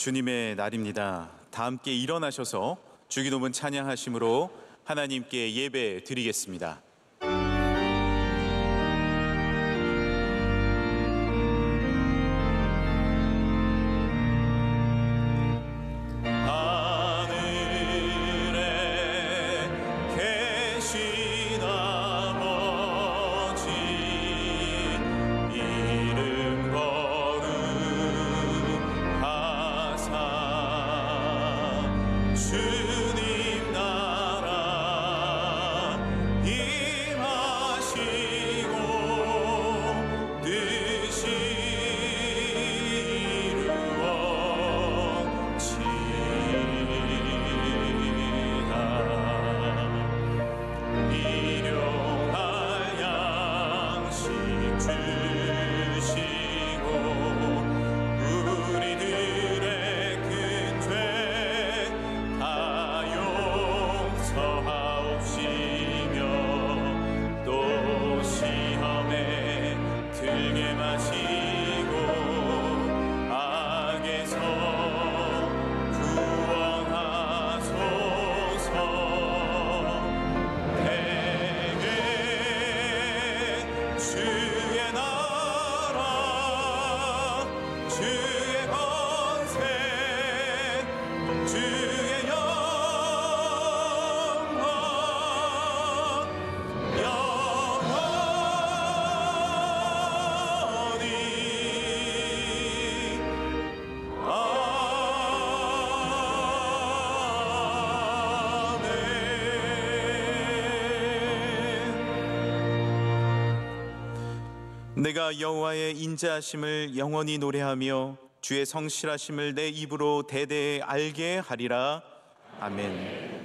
주님의 날입니다. 다 함께 일어나셔서 주기도문 찬양하심으로 하나님께 예배 드리겠습니다. 내가 여호와의 인자하심을 영원히 노래하며 주의 성실하심을 내 입으로 대대에 알게 하리라. 아멘.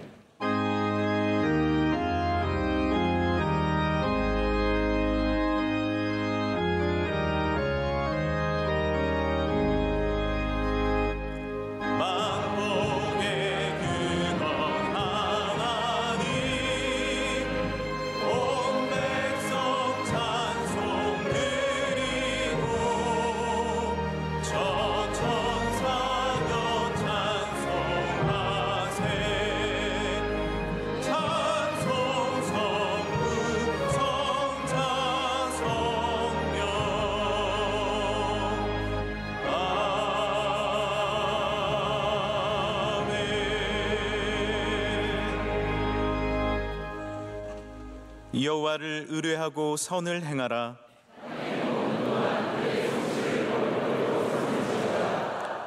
여호와를 의뢰하고 선을 행하라.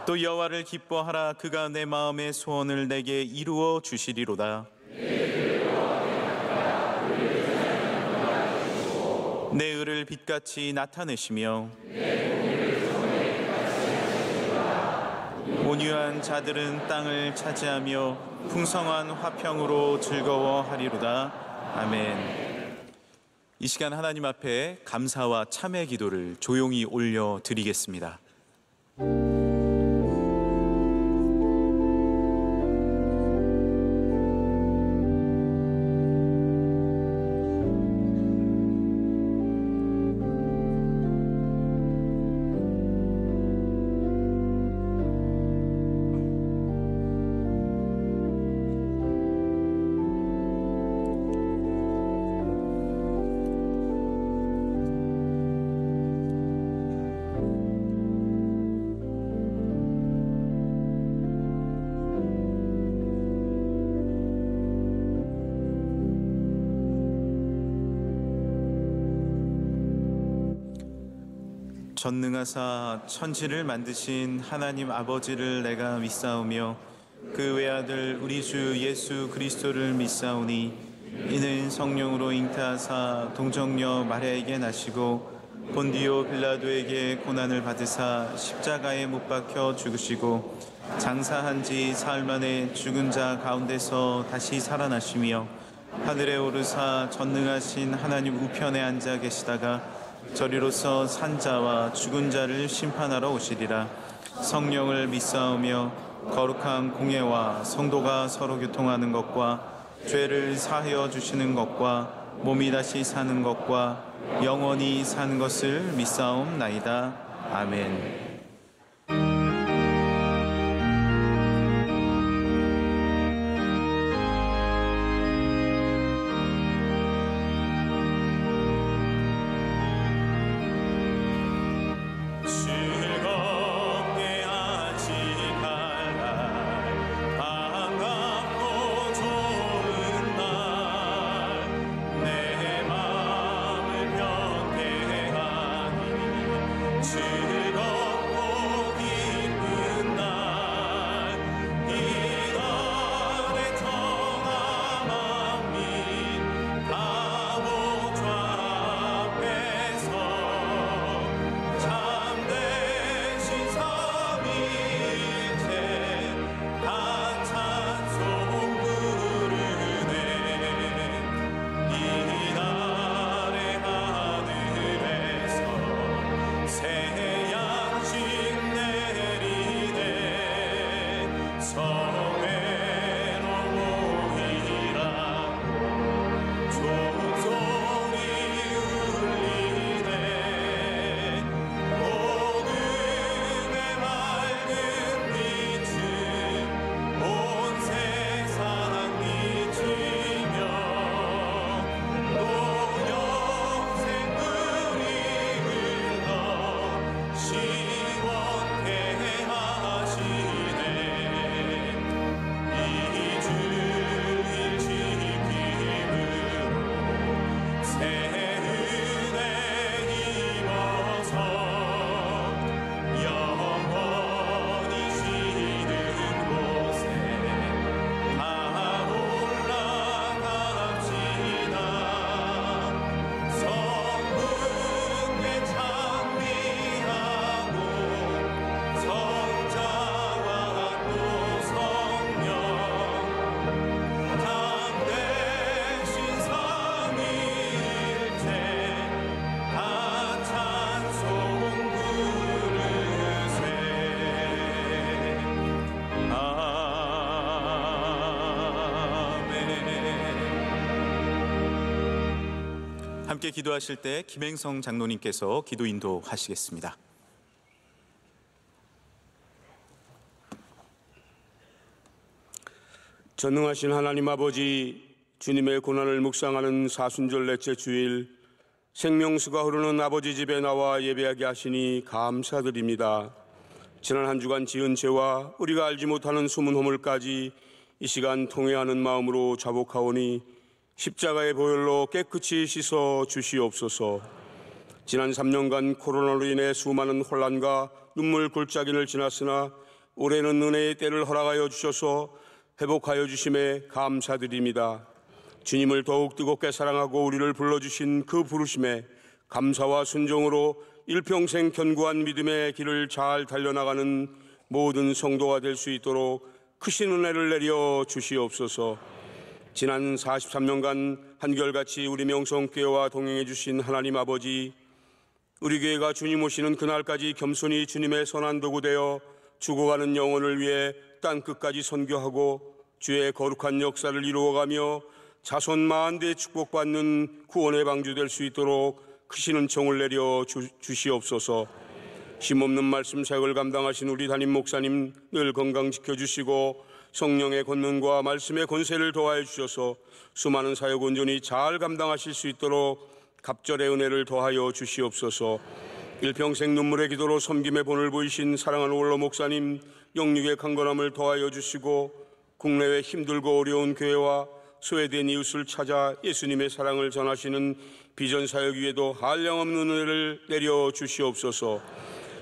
또 여호와를 기뻐하라. 그가 내 마음의 소원을 내게 이루어 주시리로다. 내 의를 빛같이 나타내시며 온유한 자들은 땅을 차지하며 풍성한 화평으로 즐거워하리로다. 아멘. 이 시간 하나님 앞에 감사와 참회 기도를 조용히 올려 드리겠습니다. 전능하사 천지를 만드신 하나님 아버지를 내가 믿사오며 그 외아들 우리 주 예수 그리스도를 믿사오니 이는 성령으로 잉태하사 동정녀 마리아에게 나시고 본디오 빌라도에게 고난을 받으사 십자가에 못 박혀 죽으시고 장사한 지 사흘 만에 죽은 자 가운데서 다시 살아나시며 하늘에 오르사 전능하신 하나님 우편에 앉아 계시다가 저리로서 산자와 죽은 자를 심판하러 오시리라. 성령을 믿사오며 거룩한 공예와 성도가 서로 교통하는 것과 죄를 사하여 주시는 것과 몸이 다시 사는 것과 영원히 사는 것을 믿사옵나이다. 아멘. 함께 기도하실 때 김행성 장로님께서 기도 인도하시겠습니다. 전능하신 하나님 아버지, 주님의 고난을 묵상하는 사순절 넷째 주일, 생명수가 흐르는 아버지 집에 나와 예배하게 하시니 감사드립니다. 지난 한 주간 지은 죄와 우리가 알지 못하는 숨은 허물까지 이 시간 통회하는 마음으로 자복하오니 십자가의 보혈로 깨끗이 씻어 주시옵소서. 지난 3년간 코로나로 인해 수많은 혼란과 눈물 골짜기를 지났으나 올해는 은혜의 때를 허락하여 주셔서 회복하여 주심에 감사드립니다. 주님을 더욱 뜨겁게 사랑하고 우리를 불러주신 그 부르심에 감사와 순종으로 일평생 견고한 믿음의 길을 잘 달려나가는 모든 성도가 될 수 있도록 크신 은혜를 내려 주시옵소서. 지난 43년간 한결같이 우리 명성교회와 동행해 주신 하나님 아버지, 우리 교회가 주님 오시는 그날까지 겸손히 주님의 선한 도구 되어 죽어가는 영혼을 위해 땅끝까지 선교하고 주의 거룩한 역사를 이루어가며 자손 만대에 축복받는 구원의 방주 될 수 있도록 크신 은총을 내려 주시옵소서. 힘없는 말씀 사역을 감당하신 우리 담임 목사님 늘 건강 지켜주시고 성령의 권능과 말씀의 권세를 더하여 주셔서 수많은 사역 온전히 잘 감당하실 수 있도록 갑절의 은혜를 더하여 주시옵소서. 일평생 눈물의 기도로 섬김의 본을 보이신 사랑하는 원로 목사님 영육의 강건함을 더하여 주시고 국내외 힘들고 어려운 교회와 소외된 이웃을 찾아 예수님의 사랑을 전하시는 비전 사역 위에도 한량없는 은혜를 내려 주시옵소서.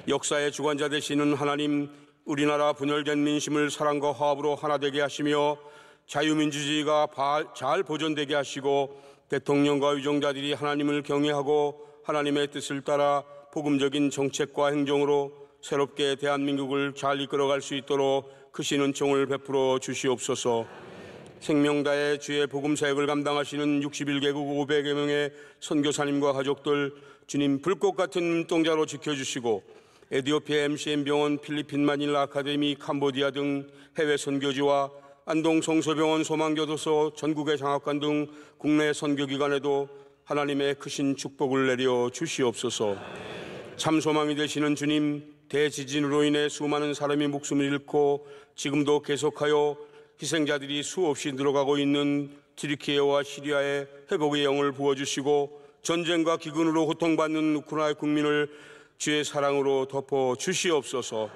역사의 주관자 되시는 하나님, 우리나라 분열된 민심을 사랑과 화합으로 하나 되게 하시며 자유민주주의가 잘 보존되게 하시고 대통령과 위정자들이 하나님을 경외하고 하나님의 뜻을 따라 복음적인 정책과 행정으로 새롭게 대한민국을 잘 이끌어갈 수 있도록 크신 은총을 베풀어 주시옵소서. 생명다의 주의 복음 사역을 감당하시는 61개국 500여 명의 선교사님과 가족들 주님 불꽃 같은 눈동자로 지켜주시고 에티오피아 MCM 병원, 필리핀 마닐라 아카데미, 캄보디아 등 해외 선교지와 안동 성서병원, 소망교도소, 전국의 장학관 등 국내 선교기관에도 하나님의 크신 축복을 내려 주시옵소서. 참 소망이 되시는 주님, 대지진으로 인해 수많은 사람이 목숨을 잃고 지금도 계속하여 희생자들이 수없이 늘어가고 있는 튀르키예와 시리아의 회복의 영을 부어주시고 전쟁과 기근으로 고통받는 우크라이나 국민을 주의 사랑으로 덮어 주시옵소서.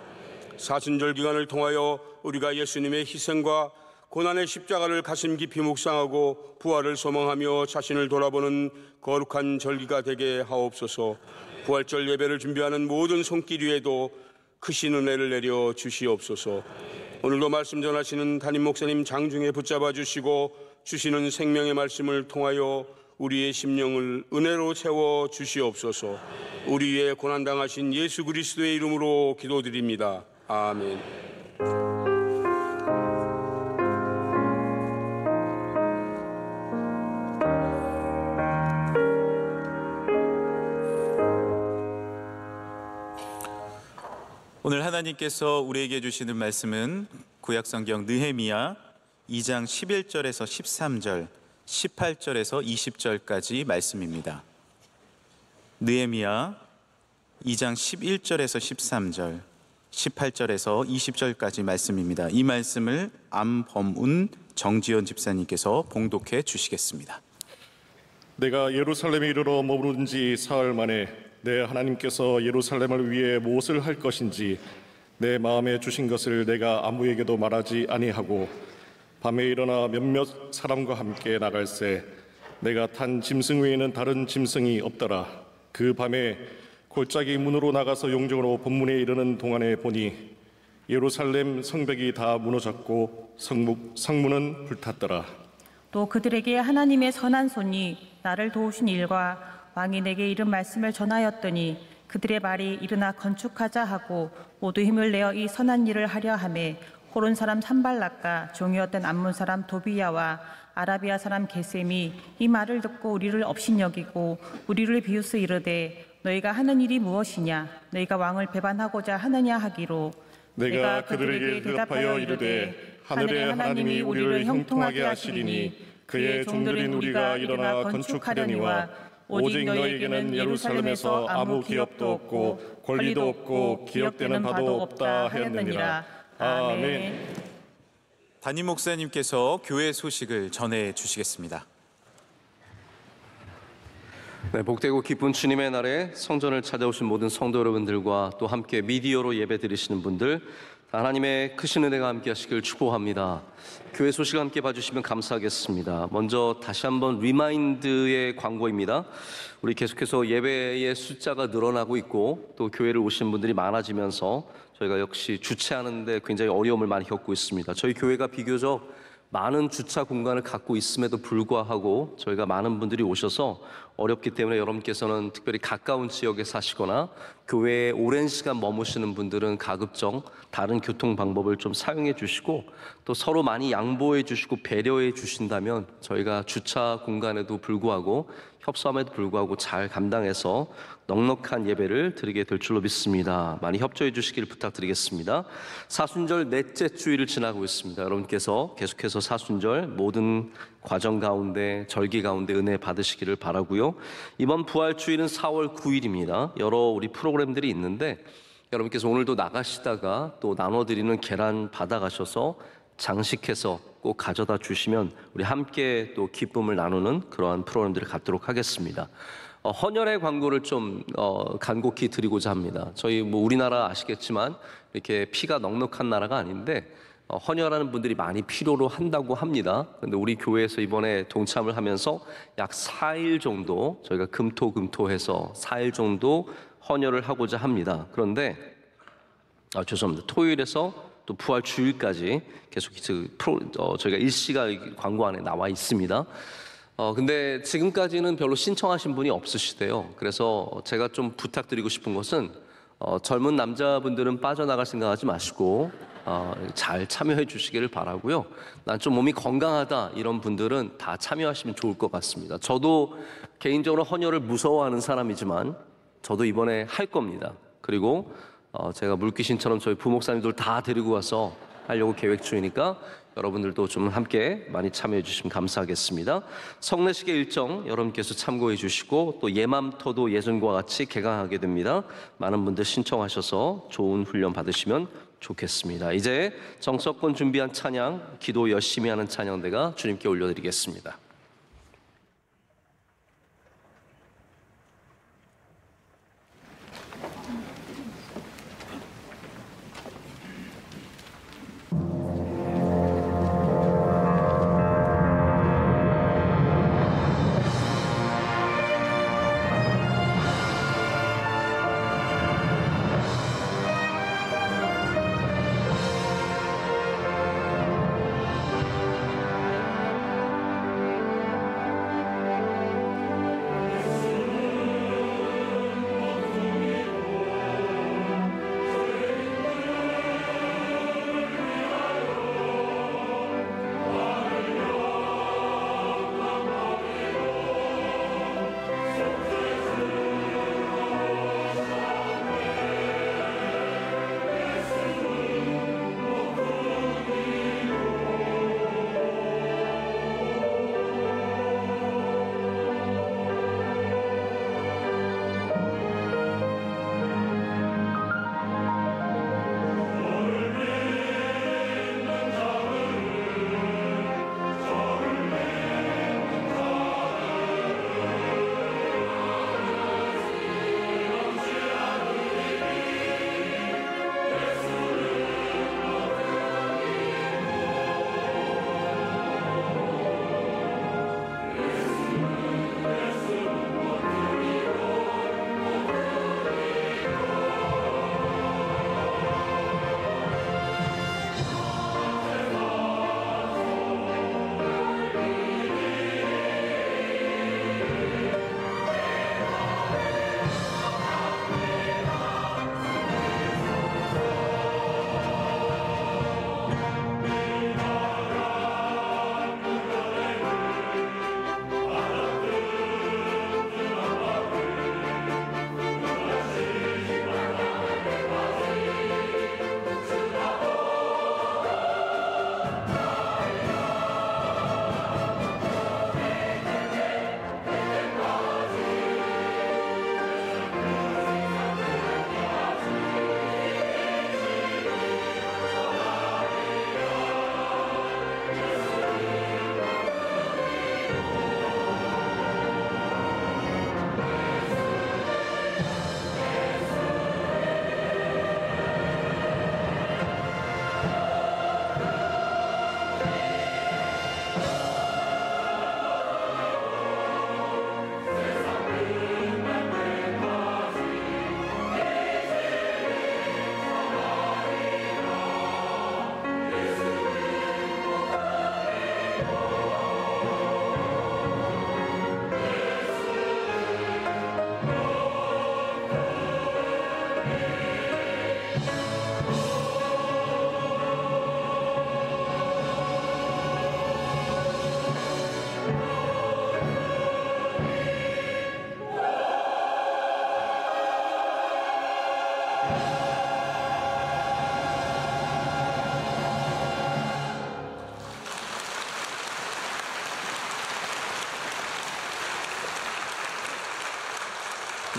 사순절 기간을 통하여 우리가 예수님의 희생과 고난의 십자가를 가슴 깊이 묵상하고 부활을 소망하며 자신을 돌아보는 거룩한 절기가 되게 하옵소서. 부활절 예배를 준비하는 모든 손길 위에도 크신 은혜를 내려 주시옵소서. 오늘도 말씀 전하시는 담임 목사님 장중에 붙잡아 주시고 주시는 생명의 말씀을 통하여 우리의 심령을 은혜로 채워 주시옵소서. 우리 위에 고난당하신 예수 그리스도의 이름으로 기도드립니다. 아멘. 오늘 하나님께서 우리에게 주시는 말씀은 구약성경 느헤미야 2장 11절에서 13절, 18절에서 20절까지 말씀입니다. 느헤미야 2장 11절에서 13절, 18절에서 20절까지 말씀입니다. 이 말씀을 안범운 정지연 집사님께서 봉독해 주시겠습니다. 내가 예루살렘에 이르러 머무른 지 사흘 만에 내 하나님께서 예루살렘을 위해 무엇을 할 것인지 내 마음에 주신 것을 내가 아무에게도 말하지 아니하고 밤에 일어나 몇몇 사람과 함께 나갈새 내가 탄 짐승 외에는 다른 짐승이 없더라. 그 밤에 골짜기 문으로 나가서 용정으로 본문에 이르는 동안에 보니 예루살렘 성벽이 다 무너졌고 성문은 불탔더라. 또 그들에게 하나님의 선한 손이 나를 도우신 일과 왕이 내게 이른 말씀을 전하였더니 그들의 말이 일어나 건축하자 하고 모두 힘을 내어 이 선한 일을 하려 하매 호론 사람 산발락과 종이었던 암몬 사람 도비야와 아라비아 사람 게셈이 이 말을 듣고 우리를 업신여기고 우리를 비웃어 이르되 너희가 하는 일이 무엇이냐 너희가 왕을 배반하고자 하느냐 하기로 내가 그들에게 대답하여 이르되 하늘의 하나님이 우리를 형통하게 하시리니 그의 종들인 우리가 일어나 건축하려니와 오직 너희에게는 예루살렘에서 아무 기업도 없고 권리도 없고 기억되는 바도 없다 하였느니라. 아멘. 담임 목사님께서 교회 소식을 전해 주시겠습니다. 네, 복되고 기쁜 주님의 날에 성전을 찾아오신 모든 성도 여러분들과 또 함께 미디어로 예배 드리시는 분들, 하나님의 크신 은혜가 함께 하시길 축복합니다. 교회 소식 함께 봐주시면 감사하겠습니다. 먼저 다시 한번 리마인드의 광고입니다. 우리 계속해서 예배의 숫자가 늘어나고 있고 또 교회를 오신 분들이 많아지면서 저희가 역시 주최하는 데 굉장히 어려움을 많이 겪고 있습니다. 저희 교회가 비교적 많은 주차 공간을 갖고 있음에도 불구하고 저희가 많은 분들이 오셔서 어렵기 때문에 여러분께서는 특별히 가까운 지역에 사시거나 교회에 오랜 시간 머무시는 분들은 가급적 다른 교통 방법을 좀 사용해 주시고 또 서로 많이 양보해 주시고 배려해 주신다면 저희가 주차 공간에도 불구하고 협소함에도 불구하고 잘 감당해서 넉넉한 예배를 드리게 될 줄로 믿습니다. 많이 협조해 주시길 부탁드리겠습니다. 사순절 넷째 주일을 지나고 있습니다. 여러분께서 계속해서 사순절 모든 과정 가운데 절기 가운데 은혜 받으시기를 바라고요. 이번 부활주일은 4월 9일입니다. 여러 우리 프로그램들이 있는데 여러분께서 오늘도 나가시다가 또 나눠드리는 계란 받아가셔서 장식해서 꼭 가져다 주시면 우리 함께 또 기쁨을 나누는 그러한 프로그램들을 갖도록 하겠습니다. 헌혈의 광고를 좀 간곡히 드리고자 합니다. 저희 우리나라 아시겠지만 이렇게 피가 넉넉한 나라가 아닌데 헌혈하는 분들이 많이 필요로 한다고 합니다. 그런데 우리 교회에서 이번에 동참을 하면서 약 4일 정도 저희가 금토해서 4일 정도 헌혈을 하고자 합니다. 그런데 죄송합니다. 토요일에서 또 부활 주일까지 계속 저희가 일시가 광고 안에 나와 있습니다. 근데 지금까지는 별로 신청하신 분이 없으시대요. 그래서 제가 좀 부탁드리고 싶은 것은 젊은 남자분들은 빠져나갈 생각하지 마시고 잘 참여해 주시기를 바라고요. 난 좀 몸이 건강하다 이런 분들은 다 참여하시면 좋을 것 같습니다. 저도 개인적으로 헌혈을 무서워하는 사람이지만 저도 이번에 할 겁니다. 그리고 제가 물귀신처럼 저희 부목사님들 다 데리고 와서 하려고 계획 중이니까 여러분들도 좀 함께 많이 참여해 주시면 감사하겠습니다. 성례식의 일정 여러분께서 참고해 주시고 또 예맘터도 예전과 같이 개강하게 됩니다. 많은 분들 신청하셔서 좋은 훈련 받으시면 좋겠습니다. 이제 정석권 준비한 찬양, 기도 열심히 하는 찬양대가 주님께 올려드리겠습니다.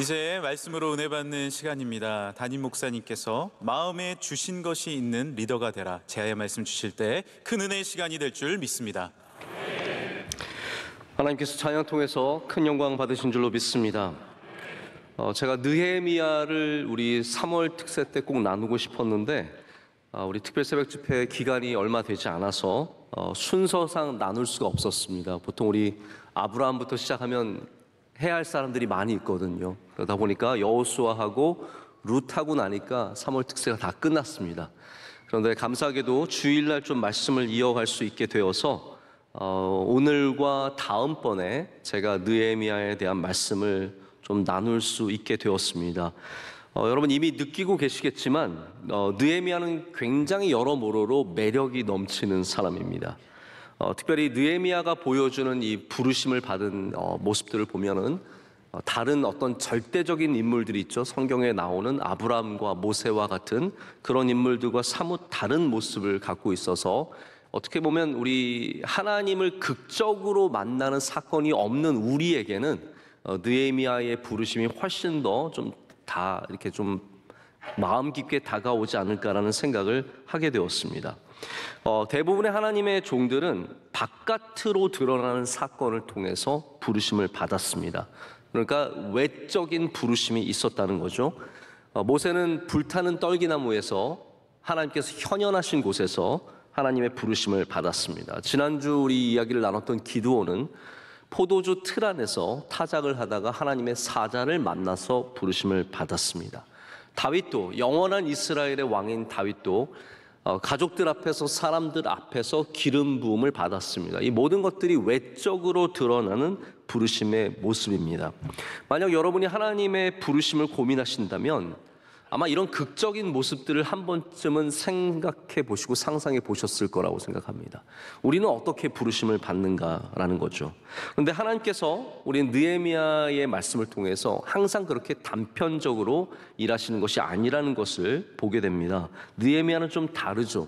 이제 말씀으로 은혜 받는 시간입니다. 담임 목사님께서 마음에 주신 것이 있는 리더가 되라 제아의 말씀 주실 때 큰 은혜의 시간이 될 줄 믿습니다. 하나님께서 찬양 통해서 큰 영광 받으신 줄로 믿습니다. 제가 느헤미야를 우리 3월 특세 때 꼭 나누고 싶었는데 우리 특별 새벽 집회 기간이 얼마 되지 않아서 순서상 나눌 수가 없었습니다. 보통 우리 아브라함부터 시작하면 해야 할 사람들이 많이 있거든요. 그러다 보니까 여호수아하고 룻하고 나니까 3월 특세가 다 끝났습니다. 그런데 감사하게도 주일날 좀 말씀을 이어갈 수 있게 되어서 오늘과 다음번에 제가 느헤미야에 대한 말씀을 좀 나눌 수 있게 되었습니다. 여러분 이미 느끼고 계시겠지만 느헤미야는 굉장히 여러모로로 매력이 넘치는 사람입니다. 특별히 느헤미야가 보여주는 이 부르심을 받은 모습들을 보면은 다른 어떤 절대적인 인물들이 있죠. 성경에 나오는 아브라함과 모세와 같은 그런 인물들과 사뭇 다른 모습을 갖고 있어서 어떻게 보면 우리 하나님을 극적으로 만나는 사건이 없는 우리에게는 느헤미야의 부르심이 훨씬 더 좀 다 이렇게 좀 마음 깊게 다가오지 않을까라는 생각을 하게 되었습니다. 대부분의 하나님의 종들은 바깥으로 드러나는 사건을 통해서 부르심을 받았습니다. 그러니까 외적인 부르심이 있었다는 거죠. 모세는 불타는 떨기나무에서 하나님께서 현현하신 곳에서 하나님의 부르심을 받았습니다. 지난주 우리 이야기를 나눴던 기드온은 포도주 틀 안에서 타작을 하다가 하나님의 사자를 만나서 부르심을 받았습니다. 다윗도 영원한 이스라엘의 왕인 다윗도 가족들 앞에서 사람들 앞에서 기름 부음을 받았습니다. 이 모든 것들이 외적으로 드러나는 부르심의 모습입니다. 만약 여러분이 하나님의 부르심을 고민하신다면 아마 이런 극적인 모습들을 한 번쯤은 생각해 보시고 상상해 보셨을 거라고 생각합니다. 우리는 어떻게 부르심을 받는가라는 거죠. 그런데 하나님께서 우리 느헤미야의 말씀을 통해서 항상 그렇게 단편적으로 일하시는 것이 아니라는 것을 보게 됩니다. 느헤미야는 좀 다르죠.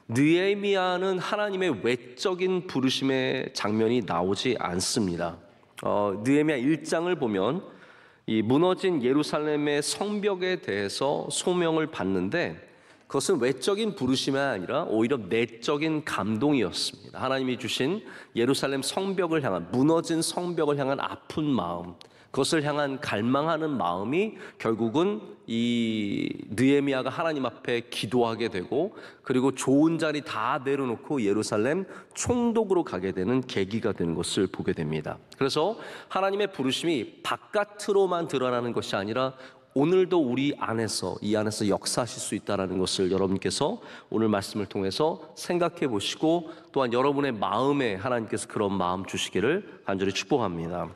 느헤미야는 하나님의 외적인 부르심의 장면이 나오지 않습니다. 느헤미야 1장을 보면 이 무너진 예루살렘의 성벽에 대해서 소명을 받는데 그것은 외적인 부르심이 아니라 오히려 내적인 감동이었습니다. 하나님이 주신 예루살렘 성벽을 향한 무너진 성벽을 향한 아픈 마음, 그것을 향한 갈망하는 마음이 결국은 이 느헤미야가 하나님 앞에 기도하게 되고 그리고 좋은 자리 다 내려놓고 예루살렘 총독으로 가게 되는 계기가 되는 것을 보게 됩니다. 그래서 하나님의 부르심이 바깥으로만 드러나는 것이 아니라 오늘도 우리 안에서 이 안에서 역사하실 수 있다는 것을 여러분께서 오늘 말씀을 통해서 생각해 보시고 또한 여러분의 마음에 하나님께서 그런 마음 주시기를 간절히 축복합니다.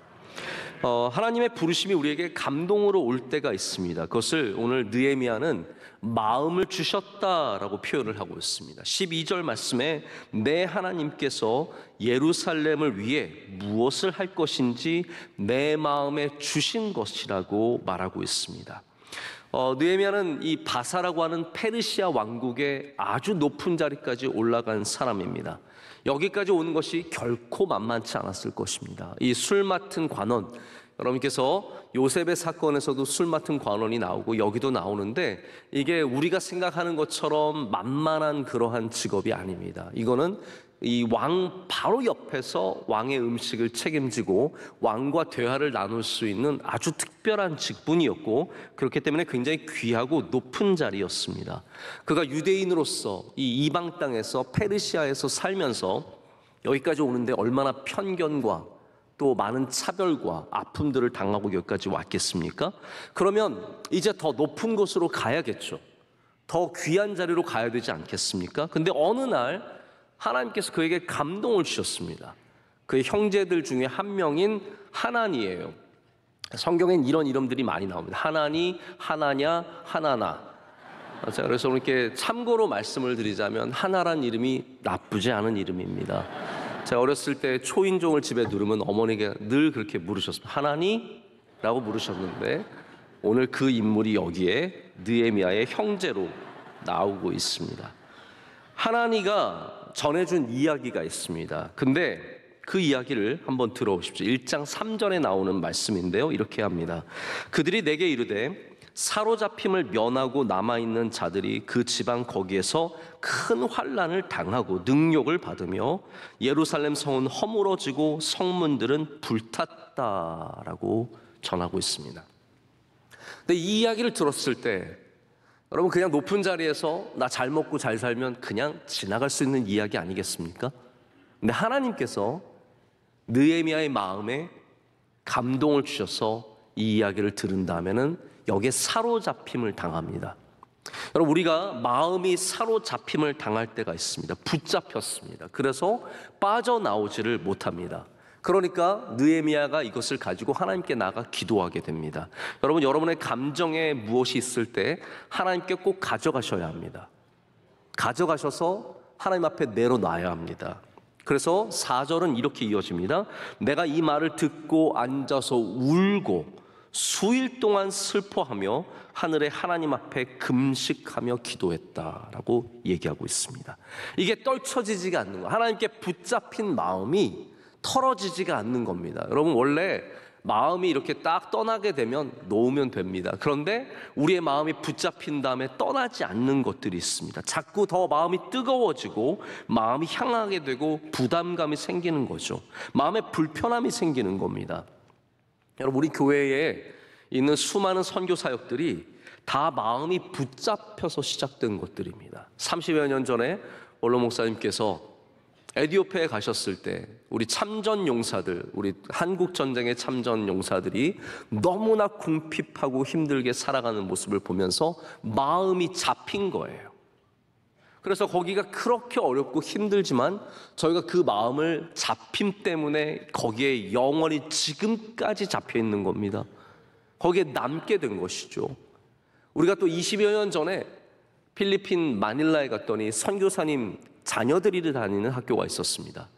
하나님의 부르심이 우리에게 감동으로 올 때가 있습니다. 그것을 오늘 느헤미야는 마음을 주셨다라고 표현을 하고 있습니다. 12절 말씀에 내 하나님께서 예루살렘을 위해 무엇을 할 것인지 내 마음에 주신 것이라고 말하고 있습니다. 느헤미야는 이 바사라고 하는 페르시아 왕국의 아주 높은 자리까지 올라간 사람입니다. 여기까지 오는 것이 결코 만만치 않았을 것입니다. 이 술 맡은 관원, 여러분께서 요셉의 사건에서도 술 맡은 관원이 나오고 여기도 나오는데 이게 우리가 생각하는 것처럼 만만한 그러한 직업이 아닙니다. 이거는 이 왕 바로 옆에서 왕의 음식을 책임지고 왕과 대화를 나눌 수 있는 아주 특별한 직분이었고 그렇기 때문에 굉장히 귀하고 높은 자리였습니다. 그가 유대인으로서 이 이방 땅에서 페르시아에서 살면서 여기까지 오는데 얼마나 편견과 또 많은 차별과 아픔들을 당하고 여기까지 왔겠습니까? 그러면 이제 더 높은 곳으로 가야겠죠. 더 귀한 자리로 가야 되지 않겠습니까? 근데 어느 날 하나님께서 그에게 감동을 주셨습니다. 그의 형제들 중에 한 명인 하나니예요. 성경엔 이런 이름들이 많이 나옵니다. 하나니, 하나냐, 하나나. 자, 그래서 이렇게 참고로 말씀을 드리자면 하나란 이름이 나쁘지 않은 이름입니다. 제가 어렸을 때 초인종을 집에 누르면 어머니가 늘 그렇게 물으셨습니다. 하나니? 라고 물으셨는데 오늘 그 인물이 여기에 느헤미야의 형제로 나오고 있습니다. 하나니가 전해준 이야기가 있습니다. 근데 그 이야기를 한번 들어보십시오. 1장 3절에 나오는 말씀인데요. 이렇게 합니다. 그들이 내게 이르되 사로잡힘을 면하고 남아있는 자들이 그 지방 거기에서 큰 환난을 당하고 능욕을 받으며 예루살렘 성은 허물어지고 성문들은 불탔다라고 전하고 있습니다. 근데 이 이야기를 들었을 때 여러분, 그냥 높은 자리에서 나 잘 먹고 잘 살면 그냥 지나갈 수 있는 이야기 아니겠습니까? 근데 하나님께서 느헤미야의 마음에 감동을 주셔서 이 이야기를 들은 다음에는 여기에 사로잡힘을 당합니다. 여러분, 우리가 마음이 사로잡힘을 당할 때가 있습니다. 붙잡혔습니다. 그래서 빠져나오지를 못합니다. 그러니까 느헤미야가 이것을 가지고 하나님께 나가 기도하게 됩니다. 여러분, 여러분의 감정에 무엇이 있을 때 하나님께 꼭 가져가셔야 합니다. 가져가셔서 하나님 앞에 내려놔야 합니다. 그래서 4절은 이렇게 이어집니다. 내가 이 말을 듣고 앉아서 울고 수일 동안 슬퍼하며 하늘의 하나님 앞에 금식하며 기도했다라고 얘기하고 있습니다. 이게 떨쳐지지가 않는 거예요. 하나님께 붙잡힌 마음이 털어지지가 않는 겁니다. 여러분, 원래 마음이 이렇게 딱 떠나게 되면 놓으면 됩니다. 그런데 우리의 마음이 붙잡힌 다음에 떠나지 않는 것들이 있습니다. 자꾸 더 마음이 뜨거워지고 마음이 향하게 되고 부담감이 생기는 거죠. 마음에 불편함이 생기는 겁니다. 여러분, 우리 교회에 있는 수많은 선교 사역들이 다 마음이 붙잡혀서 시작된 것들입니다. 30여 년 전에 원로 목사님께서 에티오피아에 가셨을 때 우리 참전 용사들, 우리 한국 전쟁의 참전 용사들이 너무나 궁핍하고 힘들게 살아가는 모습을 보면서 마음이 잡힌 거예요. 그래서 거기가 그렇게 어렵고 힘들지만 저희가 그 마음을 잡힘 때문에 거기에 영원히 지금까지 잡혀 있는 겁니다. 거기에 남게 된 것이죠. 우리가 또 20여 년 전에 필리핀 마닐라에 갔더니 선교사님 자녀들이 다니는 학교가 있었습니다.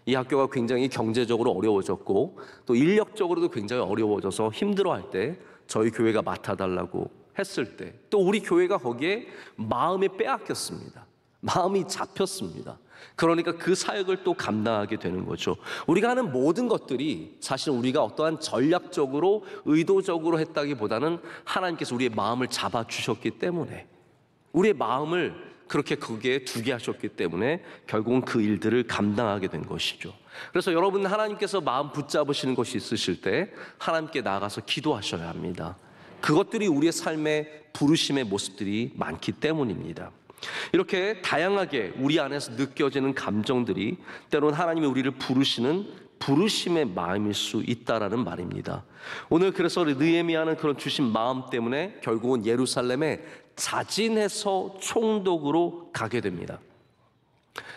이 학교가 굉장히 경제적으로 어려워졌고 또 인력적으로도 굉장히 어려워져서 힘들어할 때 저희 교회가 맡아달라고 했을 때 또 우리 교회가 거기에 마음이 빼앗겼습니다. 마음이 잡혔습니다. 그러니까 그 사역을 또 감당하게 되는 거죠. 우리가 하는 모든 것들이 사실 우리가 어떠한 전략적으로 의도적으로 했다기보다는 하나님께서 우리의 마음을 잡아주셨기 때문에, 우리의 마음을 그렇게 거기에 두게 하셨기 때문에 결국은 그 일들을 감당하게 된 것이죠. 그래서 여러분, 하나님께서 마음 붙잡으시는 것이 있으실 때 하나님께 나아가서 기도하셔야 합니다. 그것들이 우리의 삶의 부르심의 모습들이 많기 때문입니다. 이렇게 다양하게 우리 안에서 느껴지는 감정들이 때로는 하나님이 우리를 부르시는 부르심의 마음일 수 있다라는 말입니다. 오늘 그래서 느헤미야는 그런 주신 마음 때문에 결국은 예루살렘에 자진해서 총독으로 가게 됩니다.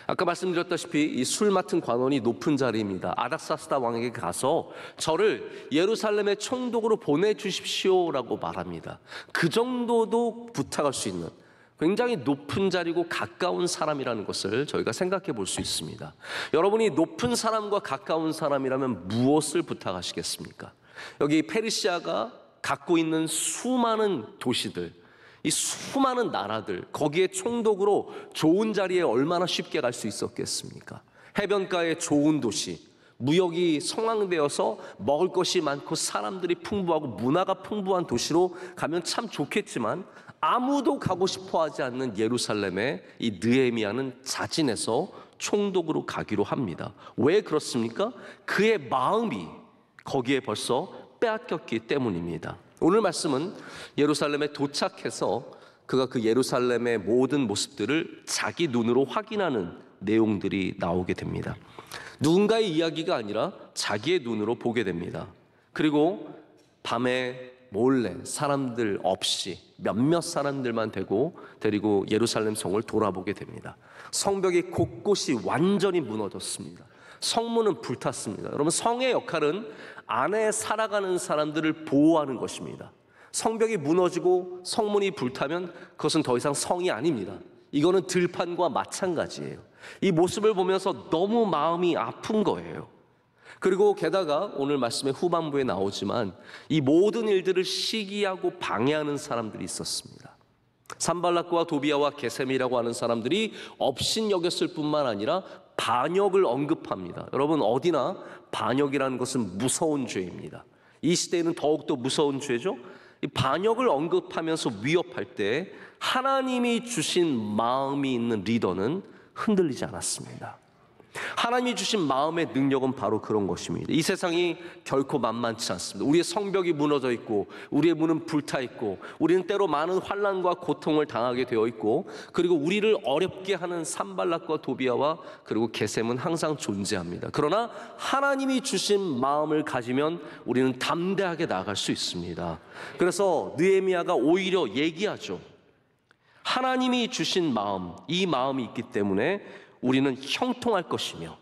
아까 말씀드렸다시피 이 술 맡은 관원이 높은 자리입니다. 아닥사스다 왕에게 가서 저를 예루살렘의 총독으로 보내주십시오라고 말합니다. 그 정도도 부탁할 수 있는 굉장히 높은 자리고 가까운 사람이라는 것을 저희가 생각해 볼 수 있습니다. 여러분이 높은 사람과 가까운 사람이라면 무엇을 부탁하시겠습니까? 여기 페르시아가 갖고 있는 수많은 도시들, 이 수많은 나라들, 거기에 총독으로 좋은 자리에 얼마나 쉽게 갈 수 있었겠습니까? 해변가의 좋은 도시, 무역이 성황되어서 먹을 것이 많고 사람들이 풍부하고 문화가 풍부한 도시로 가면 참 좋겠지만 아무도 가고 싶어 하지 않는 예루살렘에 이 느헤미야는 자진해서 총독으로 가기로 합니다. 왜 그렇습니까? 그의 마음이 거기에 벌써 빼앗겼기 때문입니다. 오늘 말씀은 예루살렘에 도착해서 그가 그 예루살렘의 모든 모습들을 자기 눈으로 확인하는 내용들이 나오게 됩니다. 누군가의 이야기가 아니라 자기의 눈으로 보게 됩니다. 그리고 밤에 몰래 사람들 없이 몇몇 사람들만 데리고 예루살렘 성을 돌아보게 됩니다. 성벽이 곳곳이 완전히 무너졌습니다. 성문은 불탔습니다. 여러분, 성의 역할은 안에 살아가는 사람들을 보호하는 것입니다. 성벽이 무너지고 성문이 불타면 그것은 더 이상 성이 아닙니다. 이거는 들판과 마찬가지예요. 이 모습을 보면서 너무 마음이 아픈 거예요. 그리고 게다가 오늘 말씀의 후반부에 나오지만 이 모든 일들을 시기하고 방해하는 사람들이 있었습니다. 산발락과 도비아와 게셈이라고 하는 사람들이 업신여겼을 뿐만 아니라 반역을 언급합니다. 여러분, 어디나 반역이라는 것은 무서운 죄입니다. 이 시대에는 더욱더 무서운 죄죠. 이 반역을 언급하면서 위협할 때 하나님이 주신 마음이 있는 리더는 흔들리지 않았습니다. 하나님이 주신 마음의 능력은 바로 그런 것입니다. 이 세상이 결코 만만치 않습니다. 우리의 성벽이 무너져 있고 우리의 문은 불타 있고 우리는 때로 많은 환난과 고통을 당하게 되어 있고, 그리고 우리를 어렵게 하는 산발락과 도비아와 그리고 게셈은 항상 존재합니다. 그러나 하나님이 주신 마음을 가지면 우리는 담대하게 나아갈 수 있습니다. 그래서 느헤미야가 오히려 얘기하죠. 하나님이 주신 마음, 이 마음이 있기 때문에 우리는 형통할 것이며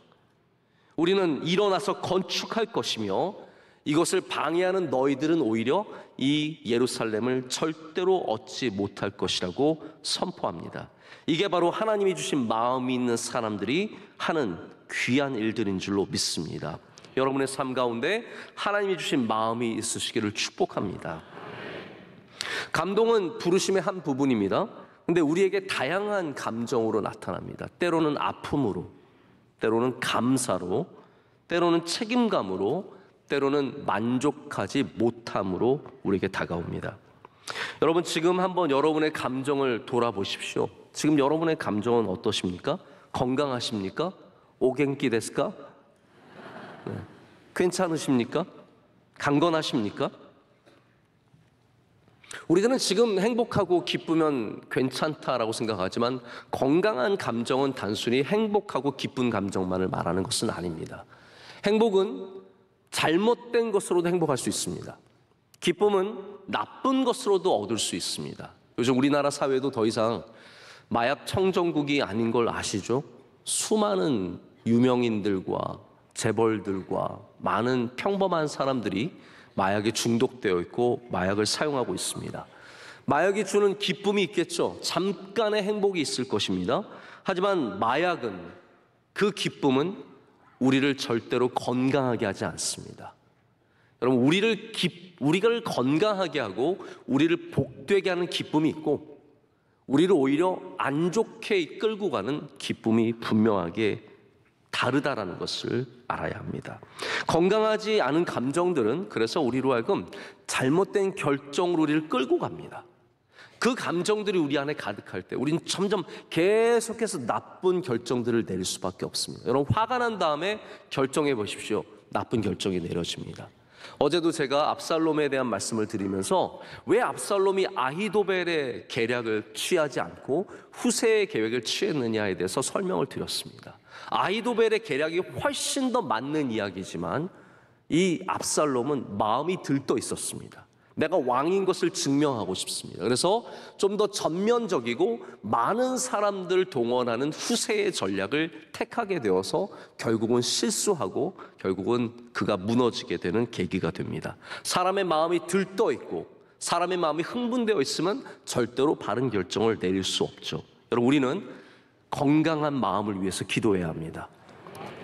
우리는 일어나서 건축할 것이며 이것을 방해하는 너희들은 오히려 이 예루살렘을 절대로 얻지 못할 것이라고 선포합니다. 이게 바로 하나님이 주신 마음이 있는 사람들이 하는 귀한 일들인 줄로 믿습니다. 여러분의 삶 가운데 하나님이 주신 마음이 있으시기를 축복합니다. 감동은 부르심의 한 부분입니다. 근데 우리에게 다양한 감정으로 나타납니다. 때로는 아픔으로, 때로는 감사로, 때로는 책임감으로, 때로는 만족하지 못함으로 우리에게 다가옵니다. 여러분, 지금 한번 여러분의 감정을 돌아보십시오. 지금 여러분의 감정은 어떠십니까? 건강하십니까? 오겐키 데스까? 네. 괜찮으십니까? 강건하십니까? 우리들은 지금 행복하고 기쁘면 괜찮다라고 생각하지만 건강한 감정은 단순히 행복하고 기쁜 감정만을 말하는 것은 아닙니다. 행복은 잘못된 것으로도 행복할 수 있습니다. 기쁨은 나쁜 것으로도 얻을 수 있습니다. 요즘 우리나라 사회도 더 이상 마약 청정국이 아닌 걸 아시죠? 수많은 유명인들과 재벌들과 많은 평범한 사람들이 마약에 중독되어 있고 마약을 사용하고 있습니다. 마약이 주는 기쁨이 있겠죠. 잠깐의 행복이 있을 것입니다. 하지만 마약은, 그 기쁨은 우리를 절대로 건강하게 하지 않습니다. 여러분, 우리를 건강하게 하고 우리를 복되게 하는 기쁨이 있고 우리를 오히려 안 좋게 이끌고 가는 기쁨이 분명하게 다르다라는 것을 알아야 합니다. 건강하지 않은 감정들은 그래서 우리로 하여금 잘못된 결정으로 우리를 끌고 갑니다. 그 감정들이 우리 안에 가득할 때 우리는 점점 계속해서 나쁜 결정들을 내릴 수밖에 없습니다. 여러분, 화가 난 다음에 결정해 보십시오. 나쁜 결정이 내려집니다. 어제도 제가 압살롬에 대한 말씀을 드리면서 왜 압살롬이 아히도벨의 계략을 취하지 않고 후세의 계획을 취했느냐에 대해서 설명을 드렸습니다. 아히도벨의 계략이 훨씬 더 맞는 이야기지만 이 압살롬은 마음이 들떠 있었습니다. 내가 왕인 것을 증명하고 싶습니다. 그래서 좀 더 전면적이고 많은 사람들을 동원하는 후세의 전략을 택하게 되어서 결국은 실수하고 결국은 그가 무너지게 되는 계기가 됩니다. 사람의 마음이 들떠 있고 사람의 마음이 흥분되어 있으면 절대로 바른 결정을 내릴 수 없죠. 여러분, 우리는 건강한 마음을 위해서 기도해야 합니다.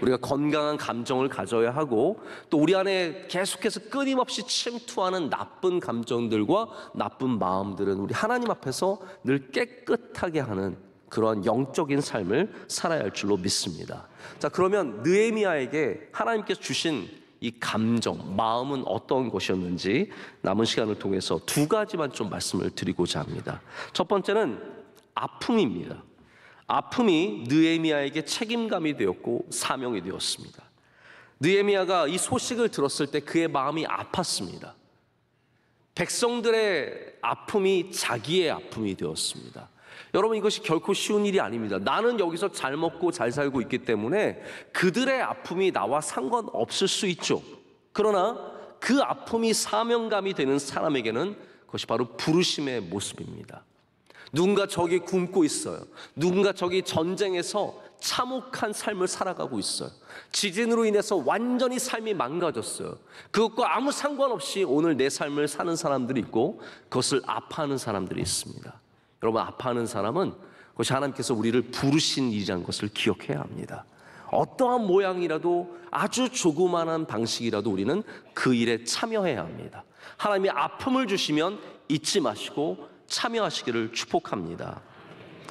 우리가 건강한 감정을 가져야 하고 또 우리 안에 계속해서 끊임없이 침투하는 나쁜 감정들과 나쁜 마음들은 우리 하나님 앞에서 늘 깨끗하게 하는 그러한 영적인 삶을 살아야 할 줄로 믿습니다. 자, 그러면 느헤미야에게 하나님께서 주신 이 감정, 마음은 어떤 것이었는지 남은 시간을 통해서 두 가지만 좀 말씀을 드리고자 합니다. 첫 번째는 아픔입니다. 아픔이 느헤미야에게 책임감이 되었고 사명이 되었습니다. 느헤미야가 이 소식을 들었을 때 그의 마음이 아팠습니다. 백성들의 아픔이 자기의 아픔이 되었습니다. 여러분, 이것이 결코 쉬운 일이 아닙니다. 나는 여기서 잘 먹고 잘 살고 있기 때문에 그들의 아픔이 나와 상관없을 수 있죠. 그러나 그 아픔이 사명감이 되는 사람에게는 그것이 바로 부르심의 모습입니다. 누군가 저기 굶고 있어요. 누군가 저기 전쟁에서 참혹한 삶을 살아가고 있어요. 지진으로 인해서 완전히 삶이 망가졌어요. 그것과 아무 상관없이 오늘 내 삶을 사는 사람들이 있고 그것을 아파하는 사람들이 있습니다. 여러분, 아파하는 사람은 그것이 하나님께서 우리를 부르신 일이라는 것을 기억해야 합니다. 어떠한 모양이라도 아주 조그마한 방식이라도 우리는 그 일에 참여해야 합니다. 하나님이 아픔을 주시면 잊지 마시고 참여하시기를 축복합니다.